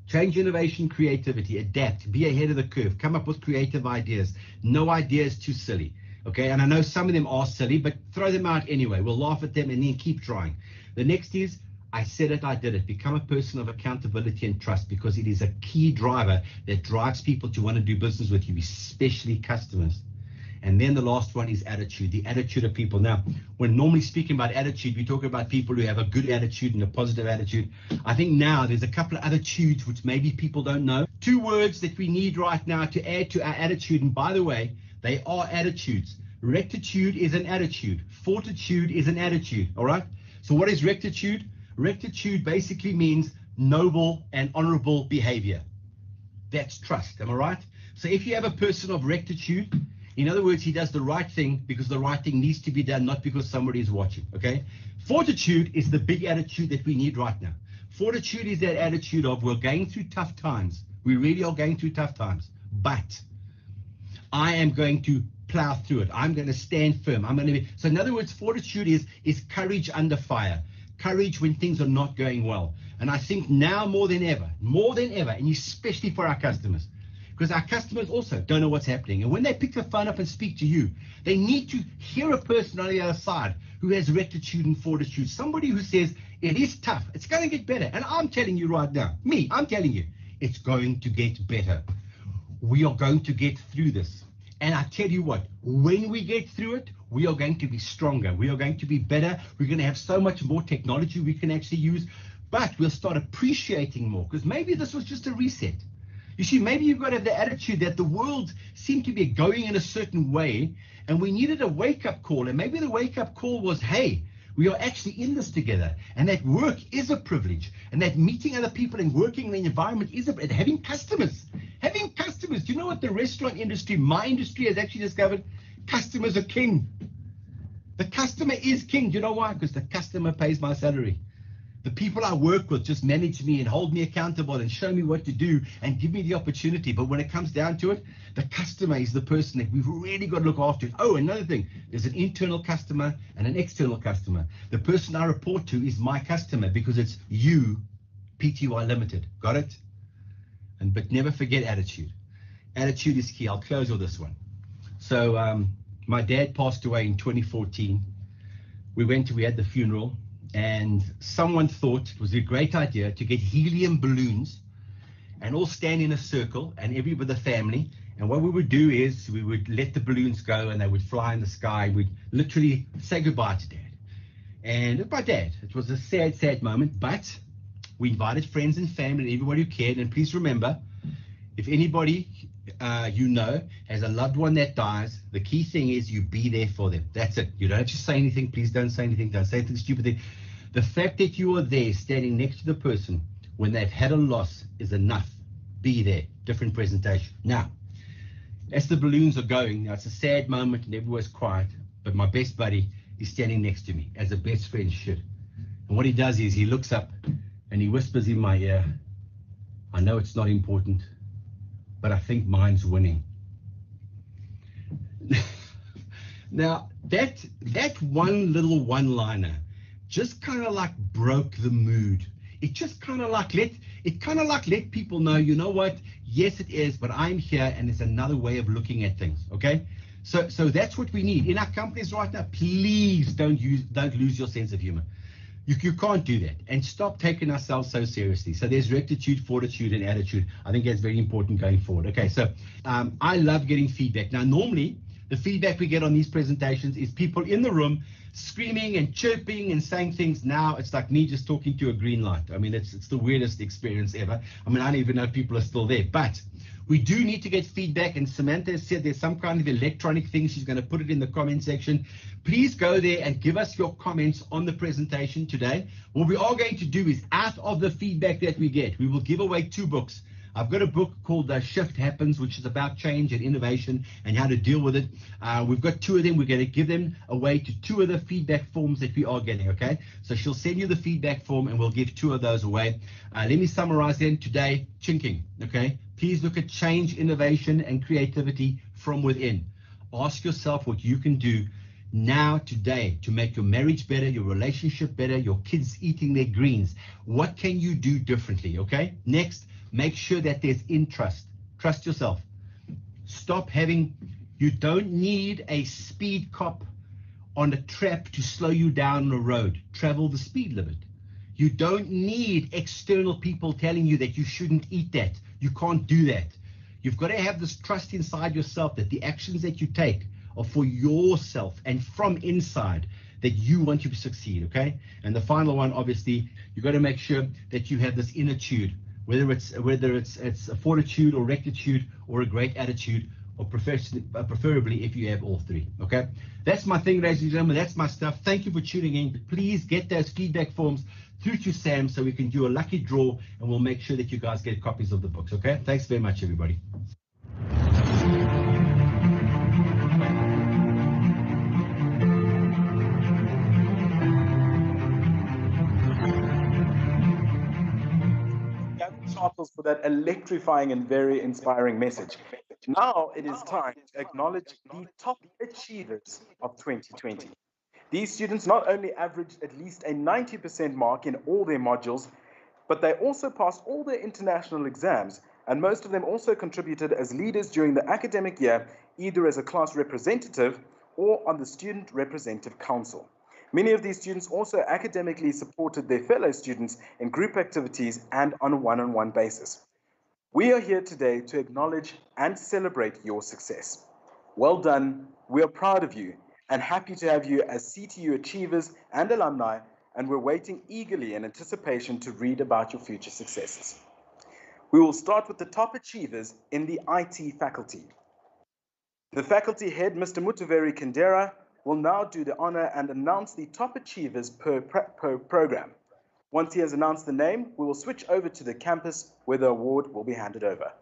change, innovation, creativity, adapt, be ahead of the curve, come up with creative ideas. No idea is too silly, okay? And I know some of them are silly, but throw them out anyway. We'll laugh at them and then keep trying. The next is, I said it, I did it. Become a person of accountability and trust, because it is a key driver that drives people to want to do business with you, especially customers. And then the last one is attitude, the attitude of people. Now, when normally speaking about attitude, we talk about people who have a good attitude and a positive attitude. I think now there's a couple of attitudes which maybe people don't know. 2 words that we need right now to add to our attitude. And by the way, they are attitudes. Rectitude is an attitude. Fortitude is an attitude, all right? So what is rectitude? Rectitude basically means noble and honorable behavior. That's trust, am I right? So if you have a person of rectitude, in other words, he does the right thing because the right thing needs to be done, not because somebody is watching, okay? Fortitude is the big attitude that we need right now. Fortitude is that attitude of we're going through tough times. We really are going through tough times, but I am going to plow through it. I'm going to stand firm. So in other words, fortitude is courage under fire, courage when things are not going well. And I think now more than ever, and especially for our customers, because our customers also don't know what's happening. And when they pick the phone up and speak to you, they need to hear a person on the other side who has rectitude and fortitude, somebody who says, it is tough, it's going to get better. And I'm telling you right now, I'm telling you, it's going to get better. We are going to get through this. And I tell you what, when we get through it, we are going to be stronger. We are going to be better. We're going to have so much more technology we can actually use, but we'll start appreciating more, because maybe this was just a reset. You see, maybe you've got to have the attitude that the world seemed to be going in a certain way, and we needed a wake-up call. And maybe the wake-up call was, hey, we are actually in this together, and that work is a privilege, and that meeting other people and working in the environment is and having customers. Do you know what the restaurant industry, my industry, has actually discovered? Customers are king. The customer is king. Do you know why? Because the customer pays my salary. The people I work with just manage me and hold me accountable and show me what to do and give me the opportunity. But when it comes down to it, the customer is the person that we've really got to look after. Oh, another thing, there's an internal customer and an external customer. The person I report to is my customer because it's you, PTY Limited. Got it? But never forget attitude. Attitude is key. I'll close with this one. So my dad passed away in 2014. We had the funeral. And someone thought it was a great idea to get helium balloons and all stand in a circle, and everybody, the family. And what we would do is we would let the balloons go and they would fly in the sky. We'd literally say goodbye to Dad. And my dad, it was a sad, sad moment, but we invited friends and family and everybody who cared. And please remember, if anybody has a loved one that dies, the key thing is you be there for them. That's it. You don't have to say anything. Please don't say anything. Don't say anything stupid thing. The fact that you are there standing next to the person when they've had a loss is enough. Be there. Different presentation. Now, as the balloons are going, now it's a sad moment and everywhere's quiet, but my best buddy is standing next to me, as a best friend should. And what he does is he looks up and he whispers in my ear, I know it's not important, but I think mine's winning. Now, that one little one-liner just kind of like broke the mood. It just kind of like let people know, you know what? Yes, it is, but I'm here, and it's another way of looking at things. Okay, so that's what we need in our companies right now. Please don't lose your sense of humor. You can't do that, and stop taking ourselves so seriously. So there's rectitude, fortitude, and attitude. I think that's very important going forward. Okay, so I love getting feedback. Now, normally the feedback we get on these presentations is people in the room screaming and chirping and saying things. Now it's like me just talking to a green light. I mean, it's the weirdest experience ever. I mean, I don't even know if people are still there, but we do need to get feedback. And Samantha said there's some kind of electronic thing. She's going to put it in the comment section. Please go there and give us your comments on the presentation today. What we are going to do is, out of the feedback that we get, we will give away 2 books. I've got a book called Shift Happens, which is about change and innovation and how to deal with it. We've got 2 of them. We're going to give them away to 2 of the feedback forms that we are getting, okay? So she'll send you the feedback form and we'll give 2 of those away. Let me summarize them today. Chinking, okay? Please look at change, innovation, and creativity from within. Ask yourself what you can do now, today, to make your marriage better, your relationship better, your kids eating their greens. What can you do differently, okay? Next, make sure that there's interest. Trust yourself. You don't need a speed cop on a trap to slow you down on the road. Travel the speed limit. You don't need external people telling you that you shouldn't eat that. You can't do that. You've got to have this trust inside yourself that the actions that you take are for yourself and from inside, that you want to succeed, okay? And the final one, obviously, you've got to make sure that you have this inner tude. Whether it's a fortitude or rectitude or a great attitude, or preferably if you have all three. Okay, that's my thing, ladies and gentlemen. That's my stuff. Thank you for tuning in. Please get those feedback forms through to Sam so we can do a lucky draw, and we'll make sure that you guys get copies of the books. Okay, thanks very much, everybody. Charles, for that electrifying and very inspiring message. Now it is time to acknowledge the top achievers of 2020. These students not only averaged at least a 90% mark in all their modules, but they also passed all their international exams, and most of them also contributed as leaders during the academic year, either as a class representative or on the Student Representative Council. Many of these students also academically supported their fellow students in group activities and on a one-on-one basis. We are here today to acknowledge and celebrate your success. Well done, we are proud of you and happy to have you as CTU achievers and alumni, and we're waiting eagerly in anticipation to read about your future successes. We will start with the top achievers in the IT faculty. The faculty head, Mr. Mutaveri Kendera, will now do the honor and announce the top achievers per program. Once he has announced the name, we will switch over to the campus where the award will be handed over.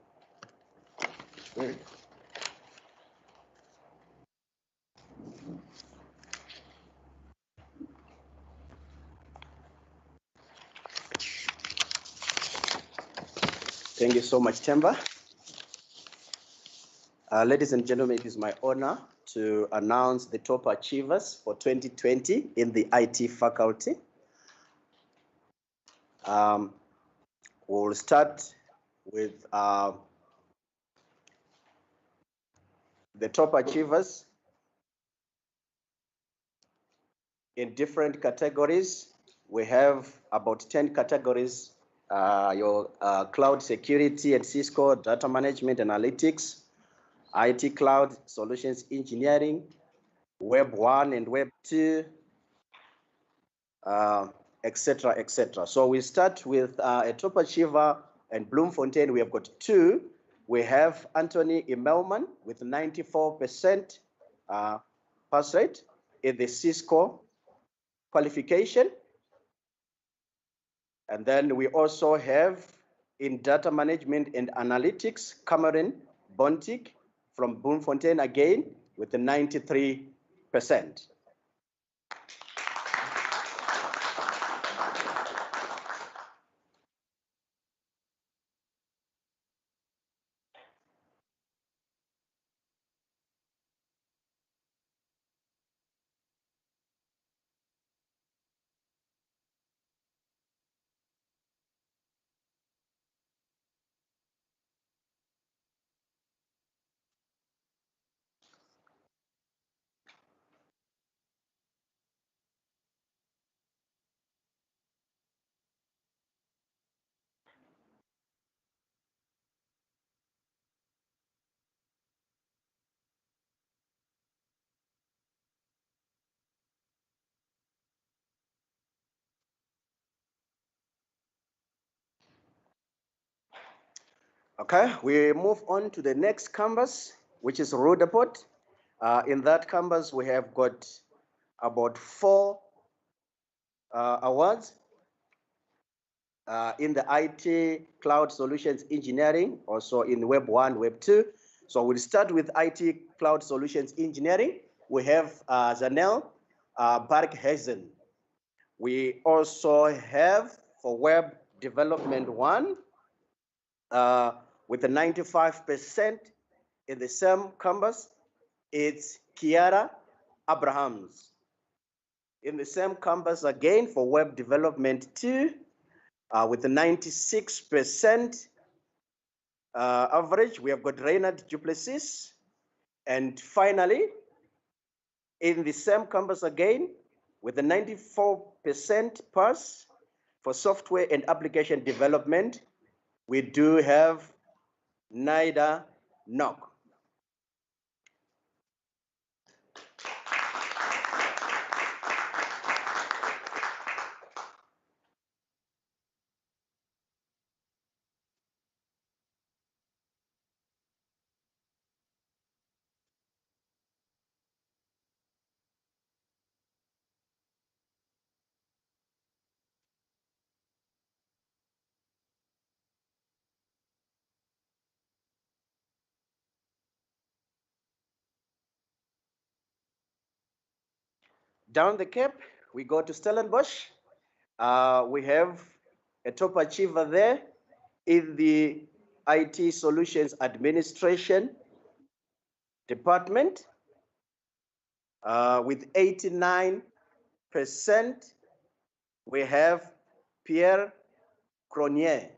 Thank you so much, Temba. Ladies and gentlemen, it is my honor to announce the top achievers for 2020 in the IT faculty. We'll start with the top achievers in different categories. We have about 10 categories. Your cloud security and Cisco, data management analytics, IT cloud solutions engineering, Web 1 and Web 2, etc., etc. So we start with a top achiever and Bloemfontein. We have got 2. We have Anthony Imelman with 94% pass rate in the Cisco qualification. And then we also have in data management and analytics, Cameron Bontic from Bloemfontein again with the 93%. Okay, we move on to the next canvas, which is Rudaport. In that canvas, we have got about 4 awards in the IT cloud solutions engineering, also in Web 1, Web 2. So we'll start with IT cloud solutions engineering. We have Zanel Barkhuizen. We also have for web development 1, with a 95% in the same canvas, it's Kiara Abrahams. In the same canvas again for web development 2, with a 96% average, we have got Reynard Duplessis. And finally, in the same canvas again, with a 94% pass for software and application development, we do have Naida Nok. Down the Cape, we go to Stellenbosch. We have a top achiever there in the IT Solutions Administration Department with 89%. We have Pierre Cronier.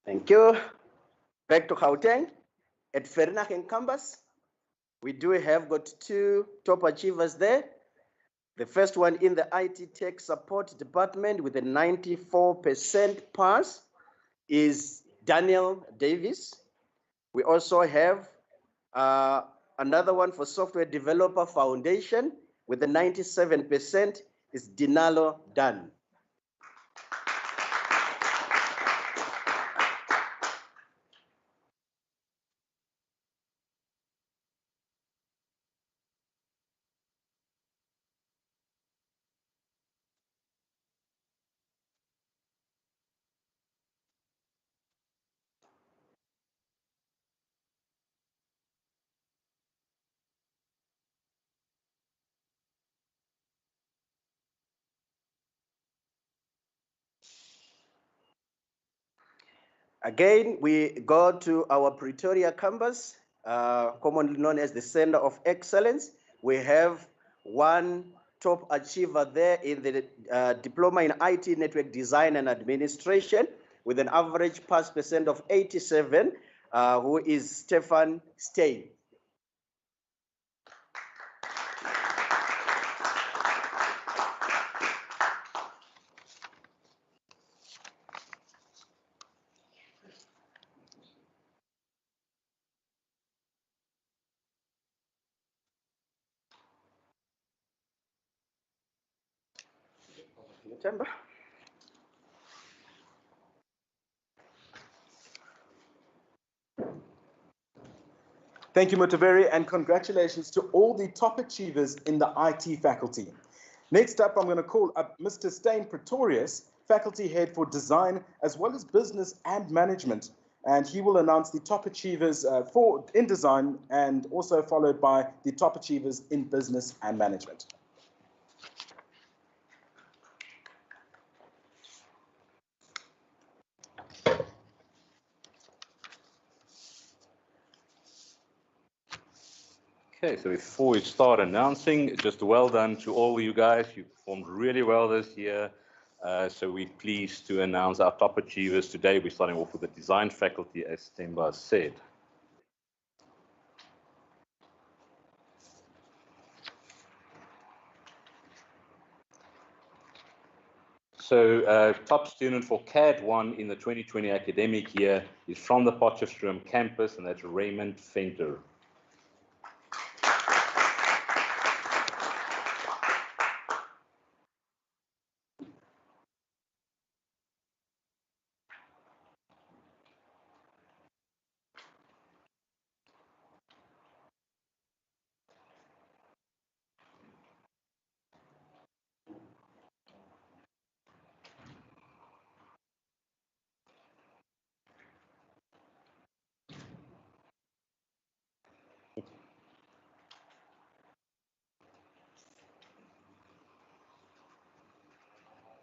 Thank you. Back to Gauteng. At Vereeniging campus, we do have got two top achievers there. The first one in the IT Tech Support Department with a 94% pass is Daniel Davis. We also have another one for Software Developer Foundation with a 97% is Dinalo Dan. Again, we go to our Pretoria campus, commonly known as the Center of Excellence. We have one top achiever there in the Diploma in IT Network Design and Administration with an average pass percent of 87, who is Stefan Stein. September. Thank you, Mutaveri, and congratulations to all the top achievers in the IT faculty. Next up, I'm going to call up Mr. Stein Pretorius, faculty head for design as well as business and management. And he will announce the top achievers in design and also followed by the top achievers in business and management. Okay, so before we start announcing, just well done to all you guys. You performed really well this year. So we're pleased to announce our top achievers today. We're starting off with the design faculty, as Themba said. So top student for CAD 1 in the 2020 academic year is from the Potchefstroom campus, and that's Raymond Venter.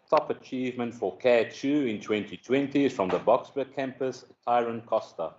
Top achievement for CAD 2 in 2020 is from the Boksburg campus, Tyron Costa.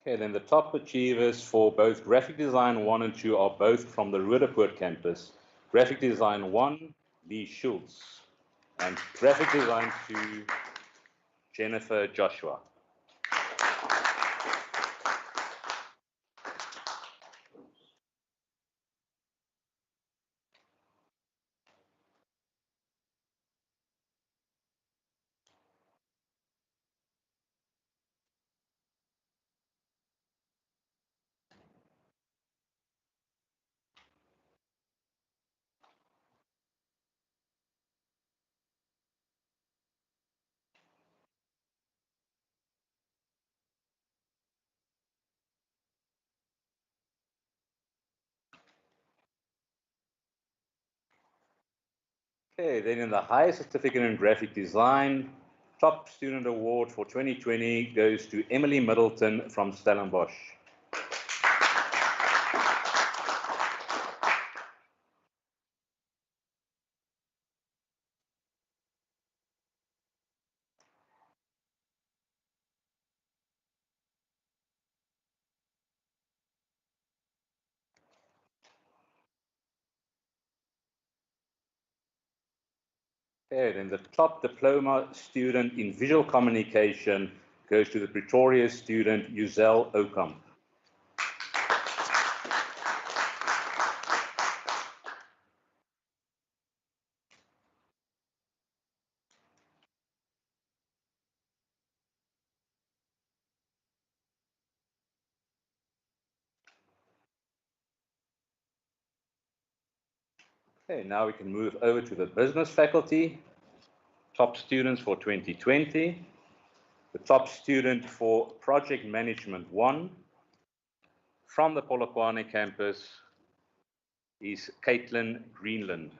Okay, then the top achievers for both Graphic Design 1 and 2 are both from the Roodepoort campus. Graphic Design 1, Lee Schultz, and Graphic Design 2, Jennifer Joshua. Okay, then in the highest certificate in graphic design, top student award for 2020 goes to Emily Middleton from Stellenbosch. Okay, then the top diploma student in visual communication goes to the Pretoria student, Yuzel Okamp. Okay, now we can move over to the business faculty. Top students for 2020. The top student for Project Management 1 from the Polokwane campus is Caitlin Greenland.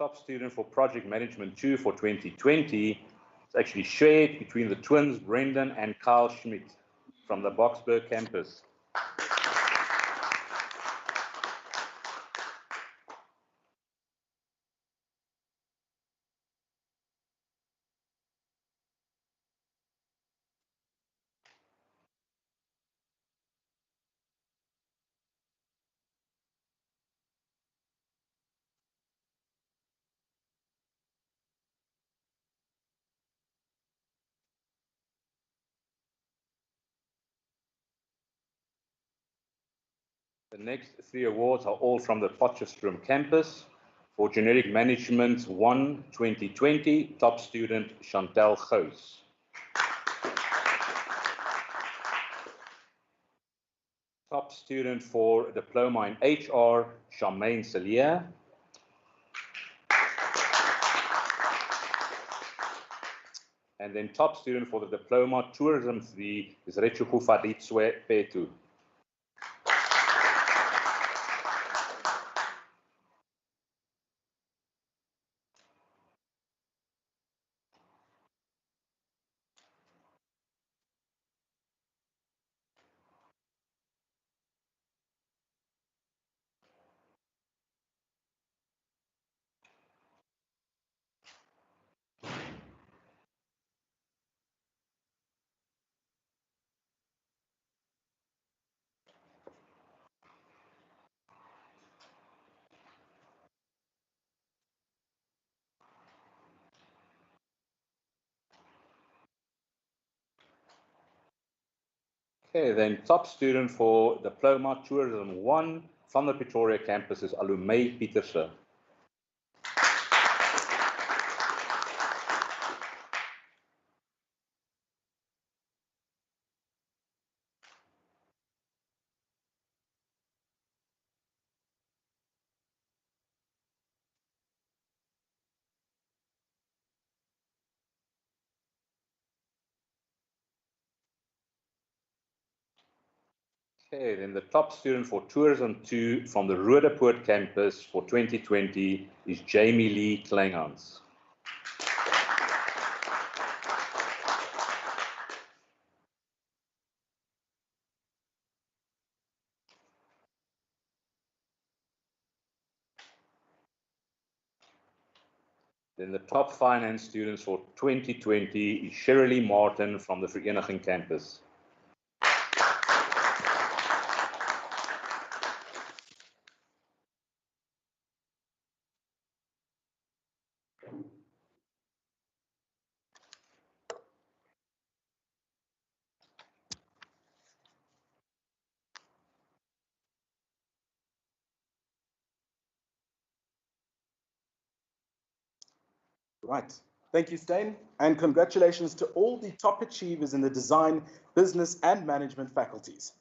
Top student for Project Management 2 for 2020 is actually shared between the twins Brendan and Carl Schmidt from the Boksburg campus. The next three awards are all from the Potchefstroom campus. For Generic Management 1 2020, top student Chantel Gous. Top student for Diploma in HR, Charmaine Celia. And then top student for the Diploma Tourism 3 is Retshugufaditswe Petu. Okay, then top student for Diploma Tourism 1 from the Pretoria campus is Alumay Pieterse. Okay, then the top student for Tourism 2 from the Roodepoort campus for 2020 is Jamie Lee Kleinhans. Then the top finance students for 2020 is Shirley Martin from the Vereniging campus. Right. Thank you, Stein, and congratulations to all the top achievers in the design, business, and management faculties.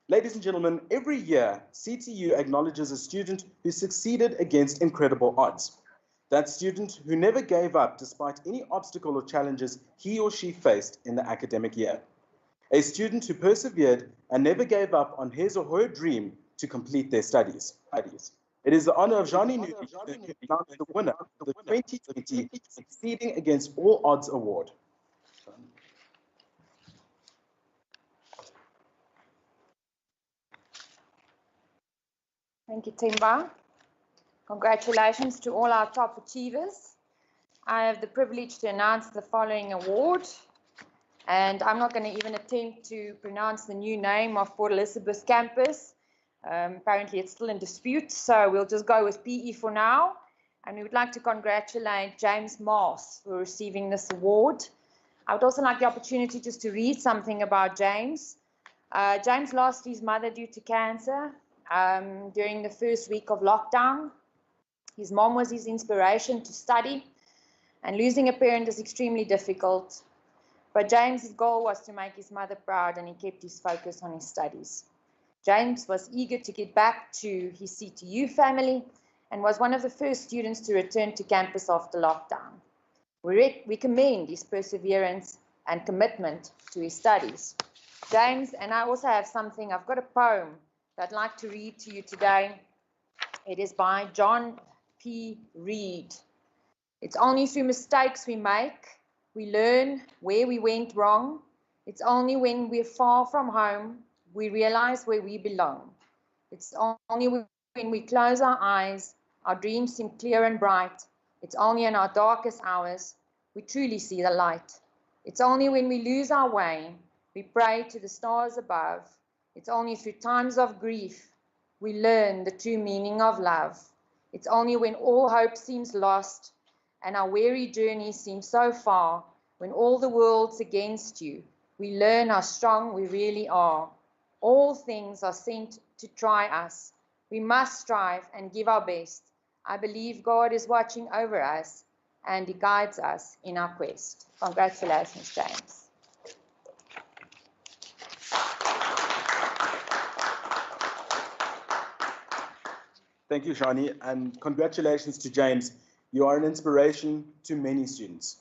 Ladies and gentlemen, every year, CTU acknowledges a student who succeeded against incredible odds. That student who never gave up despite any obstacle or challenges he or she faced in the academic year. A student who persevered and never gave up on his or her dream to complete their studies. It is the honor of Johnny Newby to announce the winner of the 2020 Succeeding Against All Odds Award. Thank you, Timba. Congratulations to all our top achievers. I have the privilege to announce the following award, and I'm not going to even attempt to pronounce the new name of Port Elizabeth campus. Apparently it's still in dispute, so we'll just go with PE for now. And we would like to congratulate James Moss for receiving this award. I would also like the opportunity just to read something about James. James lost his mother due to cancer during the first week of lockdown. His mom was his inspiration to study, and losing a parent is extremely difficult. But James's goal was to make his mother proud, and he kept his focus on his studies. James was eager to get back to his CTU family and was one of the first students to return to campus after lockdown. We commend his perseverance and commitment to his studies. James, and I also have something, I've got a poem that I'd like to read to you today. It is by John P. Reed. It's only through mistakes we make, we learn where we went wrong. It's only when we're far from home, we realize where we belong. It's only when we close our eyes, our dreams seem clear and bright. It's only in our darkest hours, we truly see the light. It's only when we lose our way, we pray to the stars above. It's only through times of grief, we learn the true meaning of love. It's only when all hope seems lost and our weary journey seems so far, when all the world's against you, we learn how strong we really are. All things are sent to try us. We must strive and give our best. I believe God is watching over us and He guides us in our quest. Congratulations, James. Thank you, Shani, and congratulations to James. You are an inspiration to many students.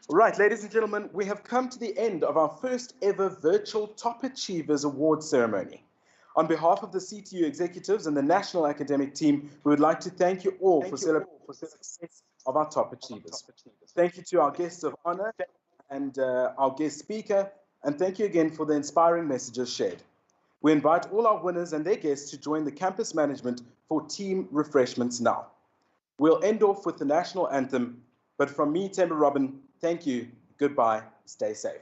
All right, ladies and gentlemen, we have come to the end of our first ever virtual Top Achievers Award ceremony. On behalf of the CTU executives and the national academic team, we would like to thank you all for celebrating the success of our top achievers. Thank you to our guests of honor and our guest speaker, and thank you again for the inspiring messages shared. We invite all our winners and their guests to join the campus management for team refreshments now. We'll end off with the national anthem, but from me, Temba Robin, thank you, goodbye, stay safe.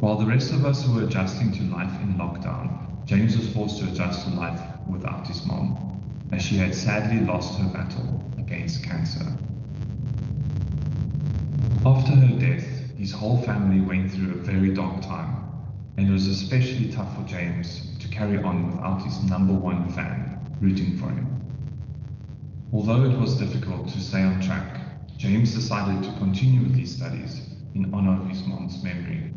While the rest of us were adjusting to life in lockdown, James was forced to adjust to life without his mom, as she had sadly lost her battle against cancer. After her death, his whole family went through a very dark time, and it was especially tough for James to carry on without his #1 fan rooting for him. Although it was difficult to stay on track, James decided to continue with his studies in honor of his mom's memory.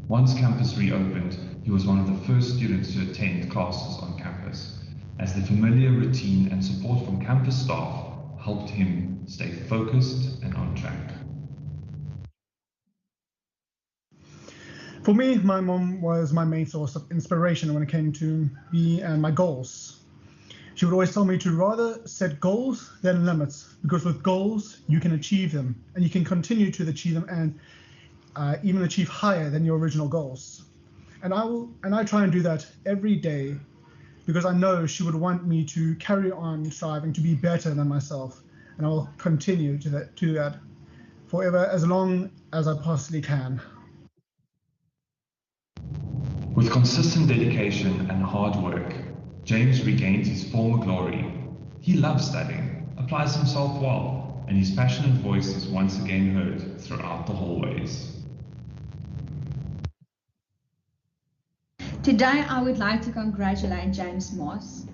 Once campus reopened, he was one of the first students to attend classes on campus, as the familiar routine and support from campus staff helped him stay focused and on track. For me, my mom was my main source of inspiration when it came to me and my goals. She would always tell me to rather set goals than limits, because with goals, you can achieve them, and you can continue to achieve them and even achieve higher than your original goals. And I try and do that every day, because I know she would want me to carry on striving to be better than myself, and I will continue to that forever, as long as I possibly can. With consistent dedication and hard work, James regained his former glory. He loves studying, applies himself well, and his passionate voice is once again heard throughout the hallways. Today, I would like to congratulate James Moss.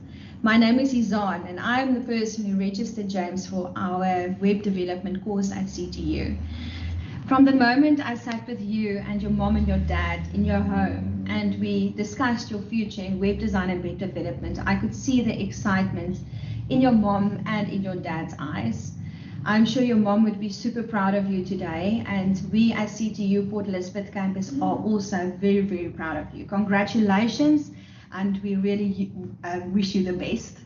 My name is Izan, and I am the person who registered James for our web development course at CTU. From the moment I sat with you and your mom and your dad in your home and we discussed your future in web design and web development, I could see the excitement in your mom and in your dad's eyes. I'm sure your mom would be super proud of you today, and we at CTU Port Elizabeth campus are also very, very proud of you. Congratulations, and we really wish you the best.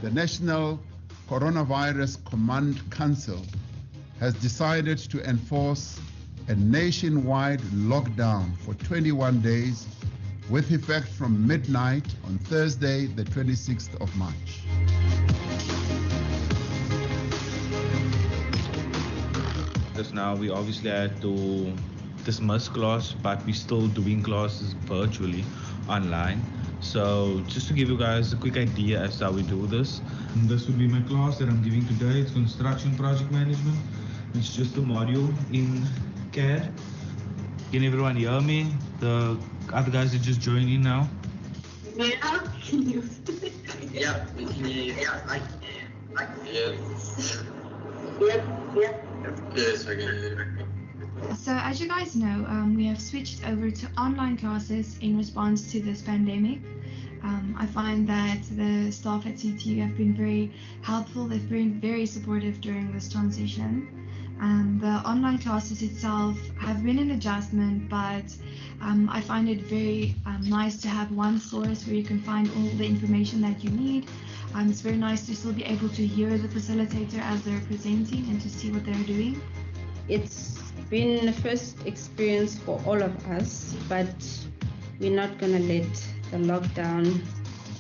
The National Coronavirus Command Council has decided to enforce a nationwide lockdown for 21 days with effect from midnight on Thursday, the 26th of March. Just now we obviously had to dismiss class, but we're still doing classes virtually online. So just to give you guys a quick idea as to how we do this. This would be my class that I'm giving today. It's construction project management. It's just a module in CAD. Can everyone hear me? The other guys that just joined in now. Yeah, can you? Yeah, we can hear you. Yeah, yes. Yep. Yes, I can hear you. So as you guys know, we have switched over to online classes in response to this pandemic. I find that the staff at CTU have been very helpful. They've been very supportive during this transition. The online classes itself have been an adjustment, but I find it very nice to have one source where you can find all the information that you need. It's very nice to still be able to hear the facilitator as they're presenting and to see what they're doing. It's been a first experience for all of us, but we're not going to let the lockdown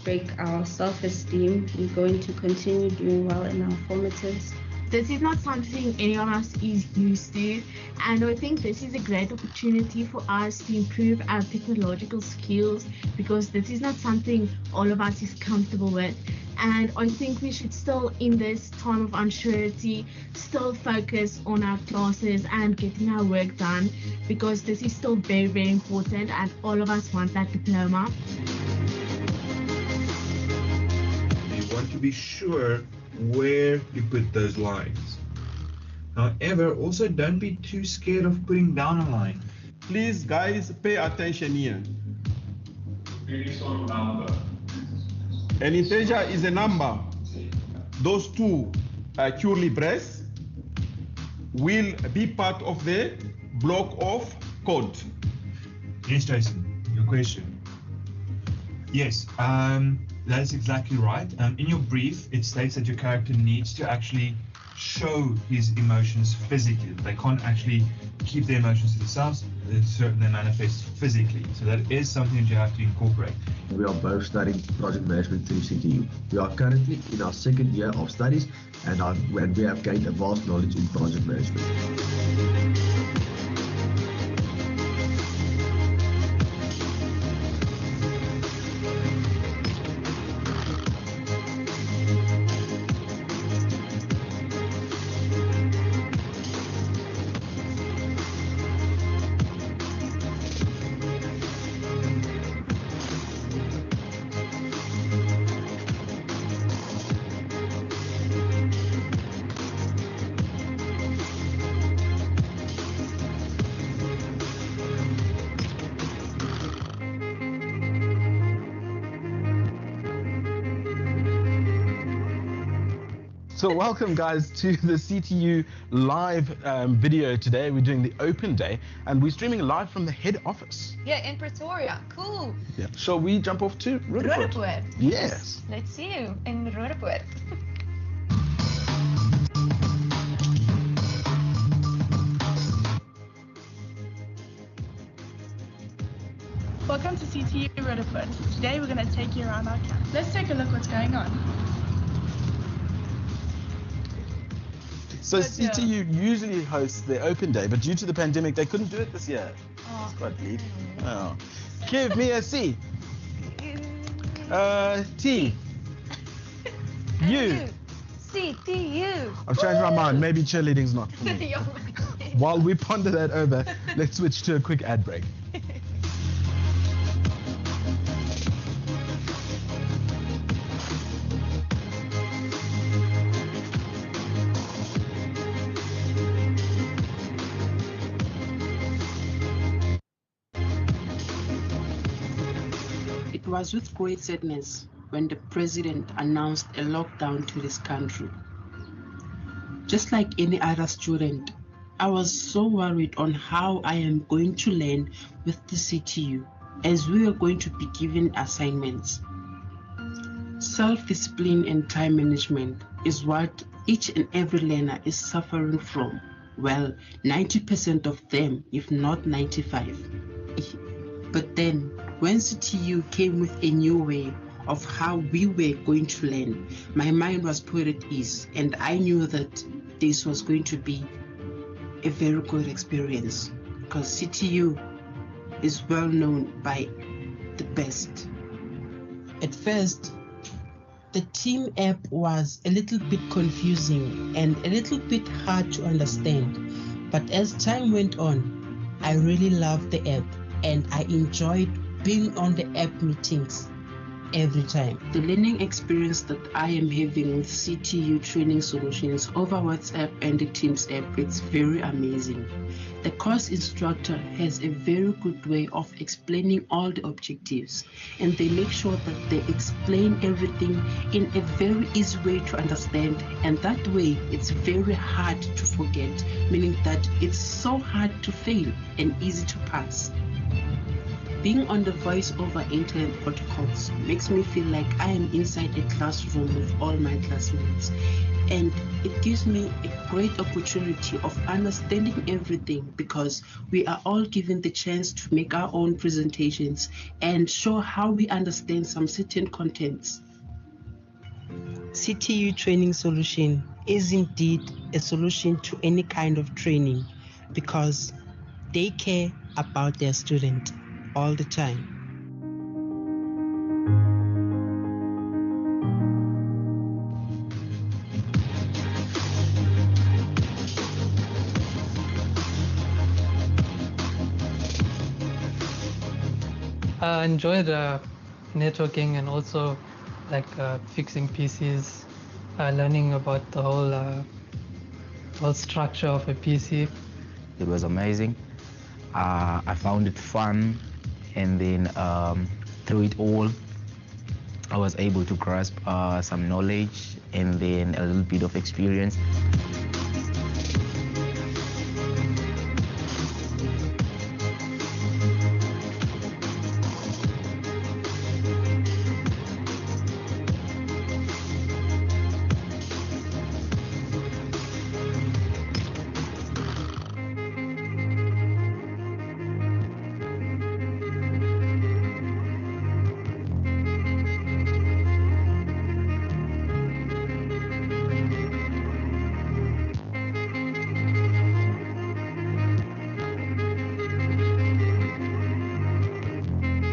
break our self-esteem. We're going to continue doing well in our formatives. This is not something any of us is used to, and I think this is a great opportunity for us to improve our technological skills, because this is not something all of us is comfortable with. And I think we should still, in this time of uncertainty, still focus on our classes and getting our work done, because this is still very, very important, and all of us want that diploma. You want to be sure where you put those lines. However, also don't be too scared of putting down a line. Please, guys, pay attention here. An integer is a number. Those two curly braces will be part of the block of code. Yes, Jason, your question. Yes, that is exactly right. In your brief, it states that your character needs to actually show his emotions physically. They can't actually keep their emotions to themselves. They manifest physically. So that is something that you have to incorporate. We are both studying project management through CTU. We are currently in our second year of studies, and we have gained a vast knowledge in project management. So welcome guys to the CTU live video today. We're doing the open day and we're streaming live from the head office. Yeah, in Pretoria. Cool. Yeah. Shall we jump off to Roodepoort? Roodepoort. Yes. Let's see you in Roodepoort. Welcome to CTU Roodepoort. Today we're going to take you around our camp. Let's take a look what's going on. So CTU usually hosts their open day, but due to the pandemic, they couldn't do it this year. Oh, it's quite bleak. Oh. Give me a C. T. U. CTU. I've changed my mind. Maybe cheerleading's not for me. While we ponder that over, let's switch to a quick ad break. It was with great sadness when the president announced a lockdown to this country. Just like any other student, I was so worried on how I am going to learn with the CTU, as we were going to be given assignments. Self-discipline and time management is what each and every learner is suffering from. Well, 90% of them, if not 95%. But then, when CTU came with a new way of how we were going to learn, my mind was put at ease, and I knew that this was going to be a very good experience, because CTU is well known by the best. At first, the team app was a little bit confusing and a little bit hard to understand, but as time went on, I really loved the app and I enjoyed being on the app meetings every time. The learning experience that I am having with CTU training solutions over WhatsApp and the Teams app, it's very amazing. The course instructor has a very good way of explaining all the objectives, and they make sure that they explain everything in a very easy way to understand, and that way it's very hard to forget, meaning that it's so hard to fail and easy to pass. Being on the voice over internet protocols makes me feel like I am inside a classroom with all my classmates, and it gives me a great opportunity of understanding everything, because we are all given the chance to make our own presentations and show how we understand some certain contents. CTU training solution is indeed a solution to any kind of training because they care about their student all the time. I enjoyed networking and also fixing PCs, learning about the whole structure of a PC. It was amazing. I found it fun, and then through it all, I was able to grasp some knowledge and then a little bit of experience.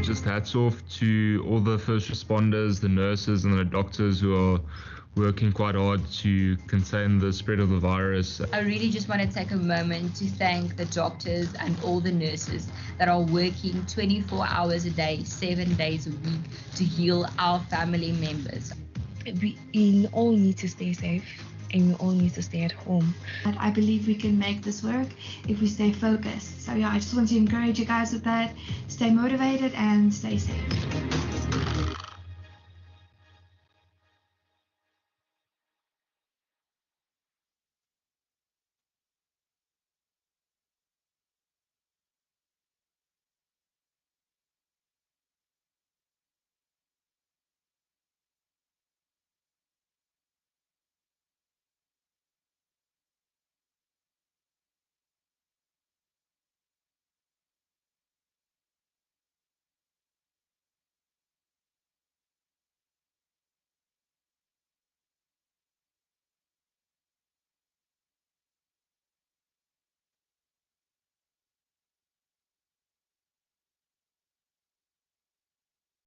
Just hats off to all the first responders, the nurses and the doctors who are working quite hard to contain the spread of the virus. I really just want to take a moment to thank the doctors and all the nurses that are working 24 hours a day, 7 days a week to heal our family members. We all need to stay safe and we all need to stay at home. And I believe we can make this work if we stay focused. So yeah, I just want to encourage you guys with that. Stay motivated and stay safe.